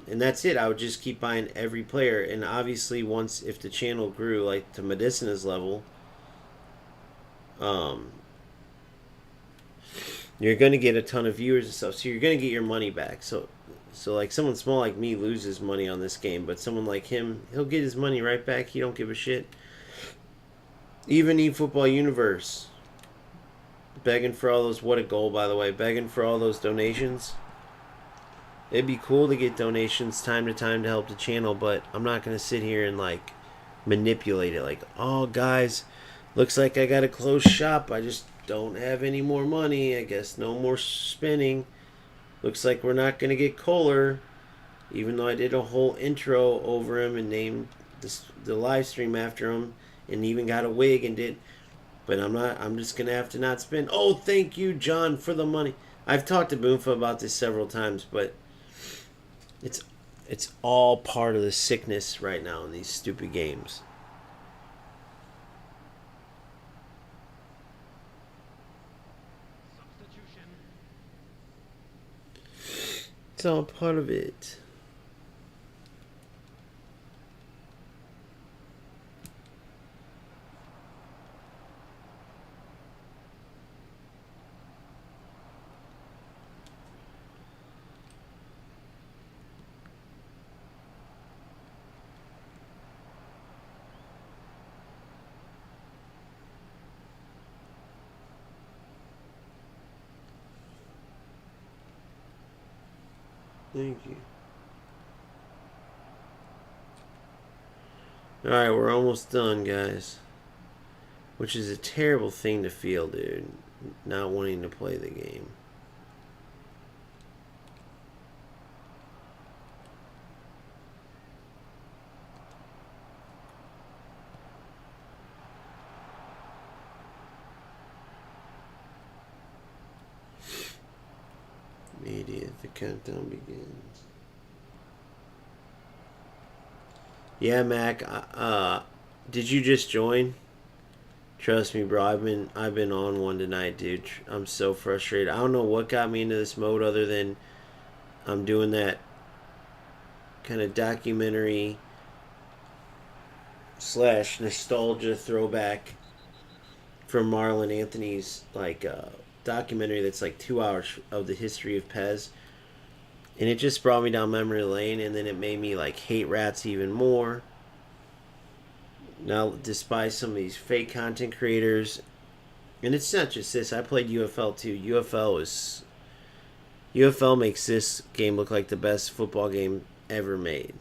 And that's it. I would just keep buying every player. And obviously, once if the channel grew like to Medicina's level, um, you're going to get a ton of viewers and stuff. So you're going to get your money back. So like someone small like me loses money on this game, but someone like him, he'll get his money right back. He don't give a shit. Even eFootball Universe, begging for all those. What a goal, by the way! Begging for all those donations. It'd be cool to get donations time to time to help the channel, but I'm not gonna sit here and like manipulate it. Like, oh guys, looks like I got to close shop. I just don't have any more money. I guess no more spending. Looks like we're not gonna get Kohler, even though I did a whole intro over him and named the live stream after him, and even got a wig and did. But I'm not. I'm just gonna have to not spend. Oh, thank you, John, for the money. I've talked to Boomfa about this several times, but it's all part of the sickness right now in these stupid games. It's all part of it. Thank you. Alright, we're almost done, guys. Which is a terrible thing to feel, dude. Not wanting to play the game. Media, the countdown begins. Yeah, Mac. Did you just join? Trust me, bro. I've been on one tonight, dude. I'm so frustrated. I don't know what got me into this mode other than I'm doing that kind of documentary / nostalgia throwback from Marlon Anthony's documentary that's like 2 hours of the history of Pez. And it just brought me down memory lane, and then it made me like hate rats even more. Now despise some of these fake content creators. And it's not just this. I played UFL too. UFL makes this game look like the best football game ever made.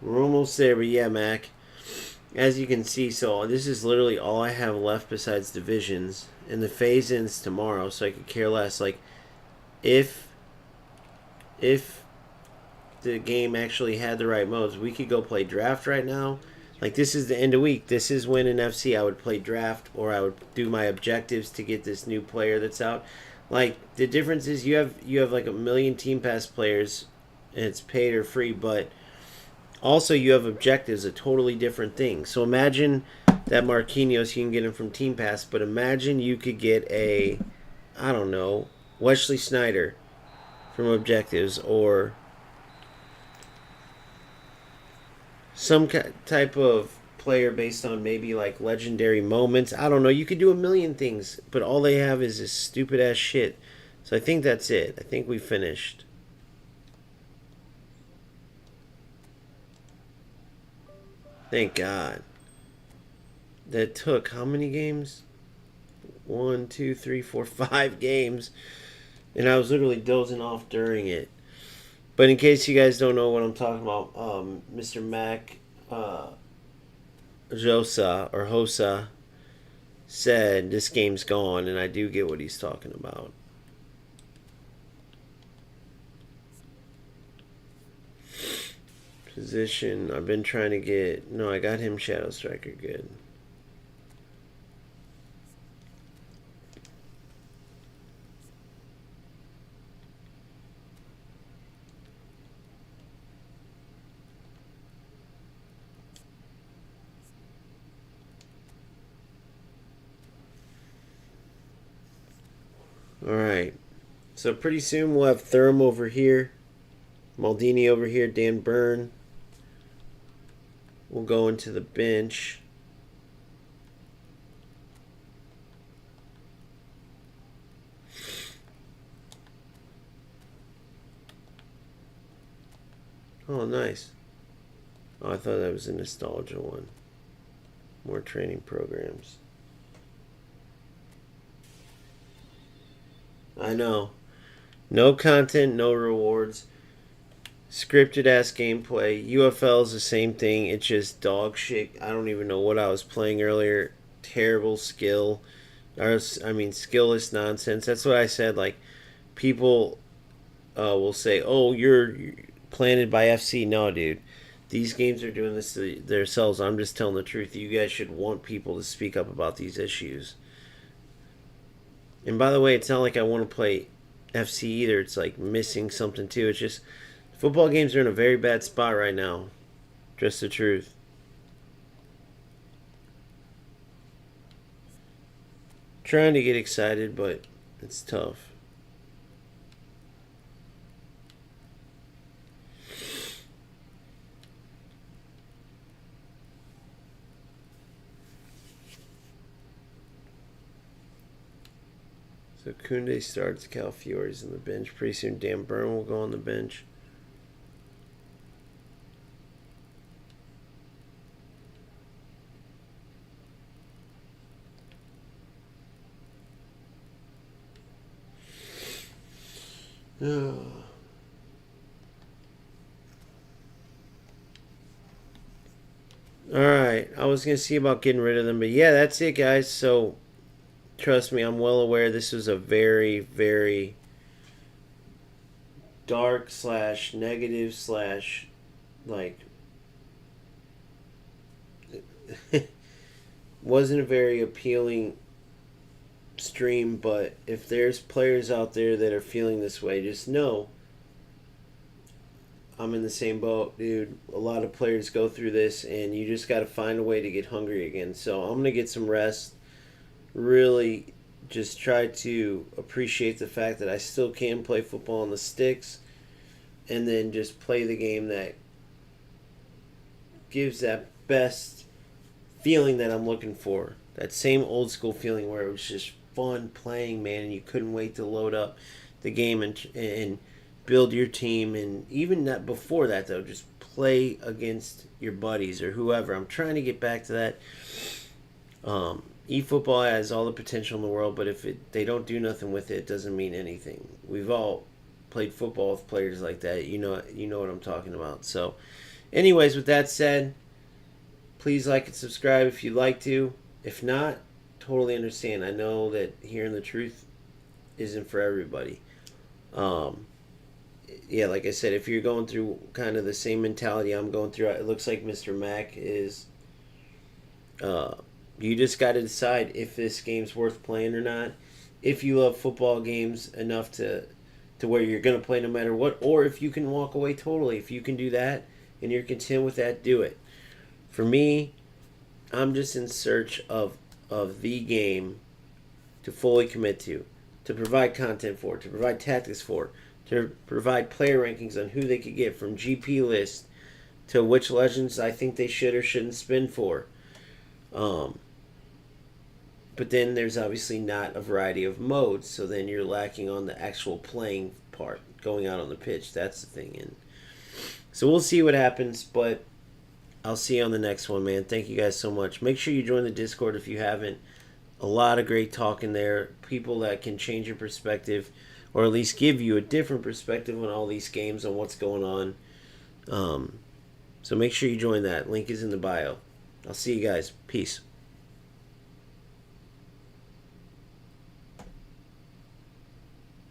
We're almost there, but yeah, Mac. As you can see, so this is literally all I have left besides divisions. And the phase-in's tomorrow, so I could care less. Like, if the game actually had the right modes, we could go play draft right now. Like, this is the end of week. This is when in FC I would play draft, or I would do my objectives to get this new player that's out. Like, the difference is you have like 1 million Team Pass players, and it's paid or free, but also you have objectives, a totally different thing. So imagine that Marquinhos, you can get him from Team Pass, but imagine you could get I don't know, Wesley Sneijder from objectives, or some type of player based on maybe like legendary moments. I don't know. You could do a million things, but all they have is this stupid ass shit. So I think that's it. I think we finished. Thank God. That took how many games? 1, 2, 3, 4, 5 games. And I was literally dozing off during it. But in case you guys don't know what I'm talking about, Mr. Mac Josa or Hosa said, this game's gone, and I do get what he's talking about. Position, I've been trying to get... No, I got him Shadow Striker, good. Alright, so pretty soon we'll have Thurm over here, Maldini over here, Dan Byrne. We'll go into the bench. Oh, nice. Oh, I thought that was a nostalgia one. More training programs. I know. No content, no rewards. Scripted ass gameplay. UFL is the same thing. It's just dog shit. I don't even know what I was playing earlier. Terrible skill. Skillless nonsense. That's what I said. Like, people will say, "Oh, you're planted by FC." No, dude. These games are doing this to themselves. I'm just telling the truth. You guys should want people to speak up about these issues. And by the way, it's not like I want to play FC either. It's like missing something too. It's just football games are in a very bad spot right now. Just the truth. Trying to get excited, but it's tough. So Kunde starts, Calfiore's in the bench. Pretty soon Dan Byrne will go on the bench. Alright, I was going to see about getting rid of them, but yeah, that's it, guys. So, trust me, I'm well aware this was a very, very dark / negative / like wasn't a very appealing stream, but if there's players out there that are feeling this way, just know I'm in the same boat, dude. A lot of players go through this, and you just got to find a way to get hungry again. So I'm going to get some rest. Really just try to appreciate the fact that I still can play football on the sticks, and then just play the game that gives that best feeling that I'm looking for. That same old school feeling where it was just fun playing, man, and you couldn't wait to load up the game and build your team. And even that before that, though, just play against your buddies or whoever. I'm trying to get back to that. eFootball has all the potential in the world, but if they don't do nothing with it, it doesn't mean anything. We've all played football with players like that. You know what I'm talking about. So, anyways, with that said, please like and subscribe if you'd like to. If not, totally understand. I know that hearing the truth isn't for everybody. Yeah, like I said, if you're going through kind of the same mentality I'm going through, it looks like Mr. Mac is. You just got to decide if this game's worth playing or not. If you love football games enough to where you're going to play no matter what, or if you can walk away totally. If you can do that and you're content with that, do it. For me, I'm just in search of the game to fully commit to provide content for, to provide tactics for, to provide player rankings on who they could get from GP list to which legends I think they should or shouldn't spin for. But then there's obviously not a variety of modes, so then you're lacking on the actual playing part, going out on the pitch. That's the thing. And so we'll see what happens, but I'll see you on the next one, man. Thank you guys so much. Make sure you join the Discord if you haven't. A lot of great talk in there. People that can change your perspective, or at least give you a different perspective on all these games, on what's going on. So make sure you join that. Link is in the bio. I'll see you guys. Peace.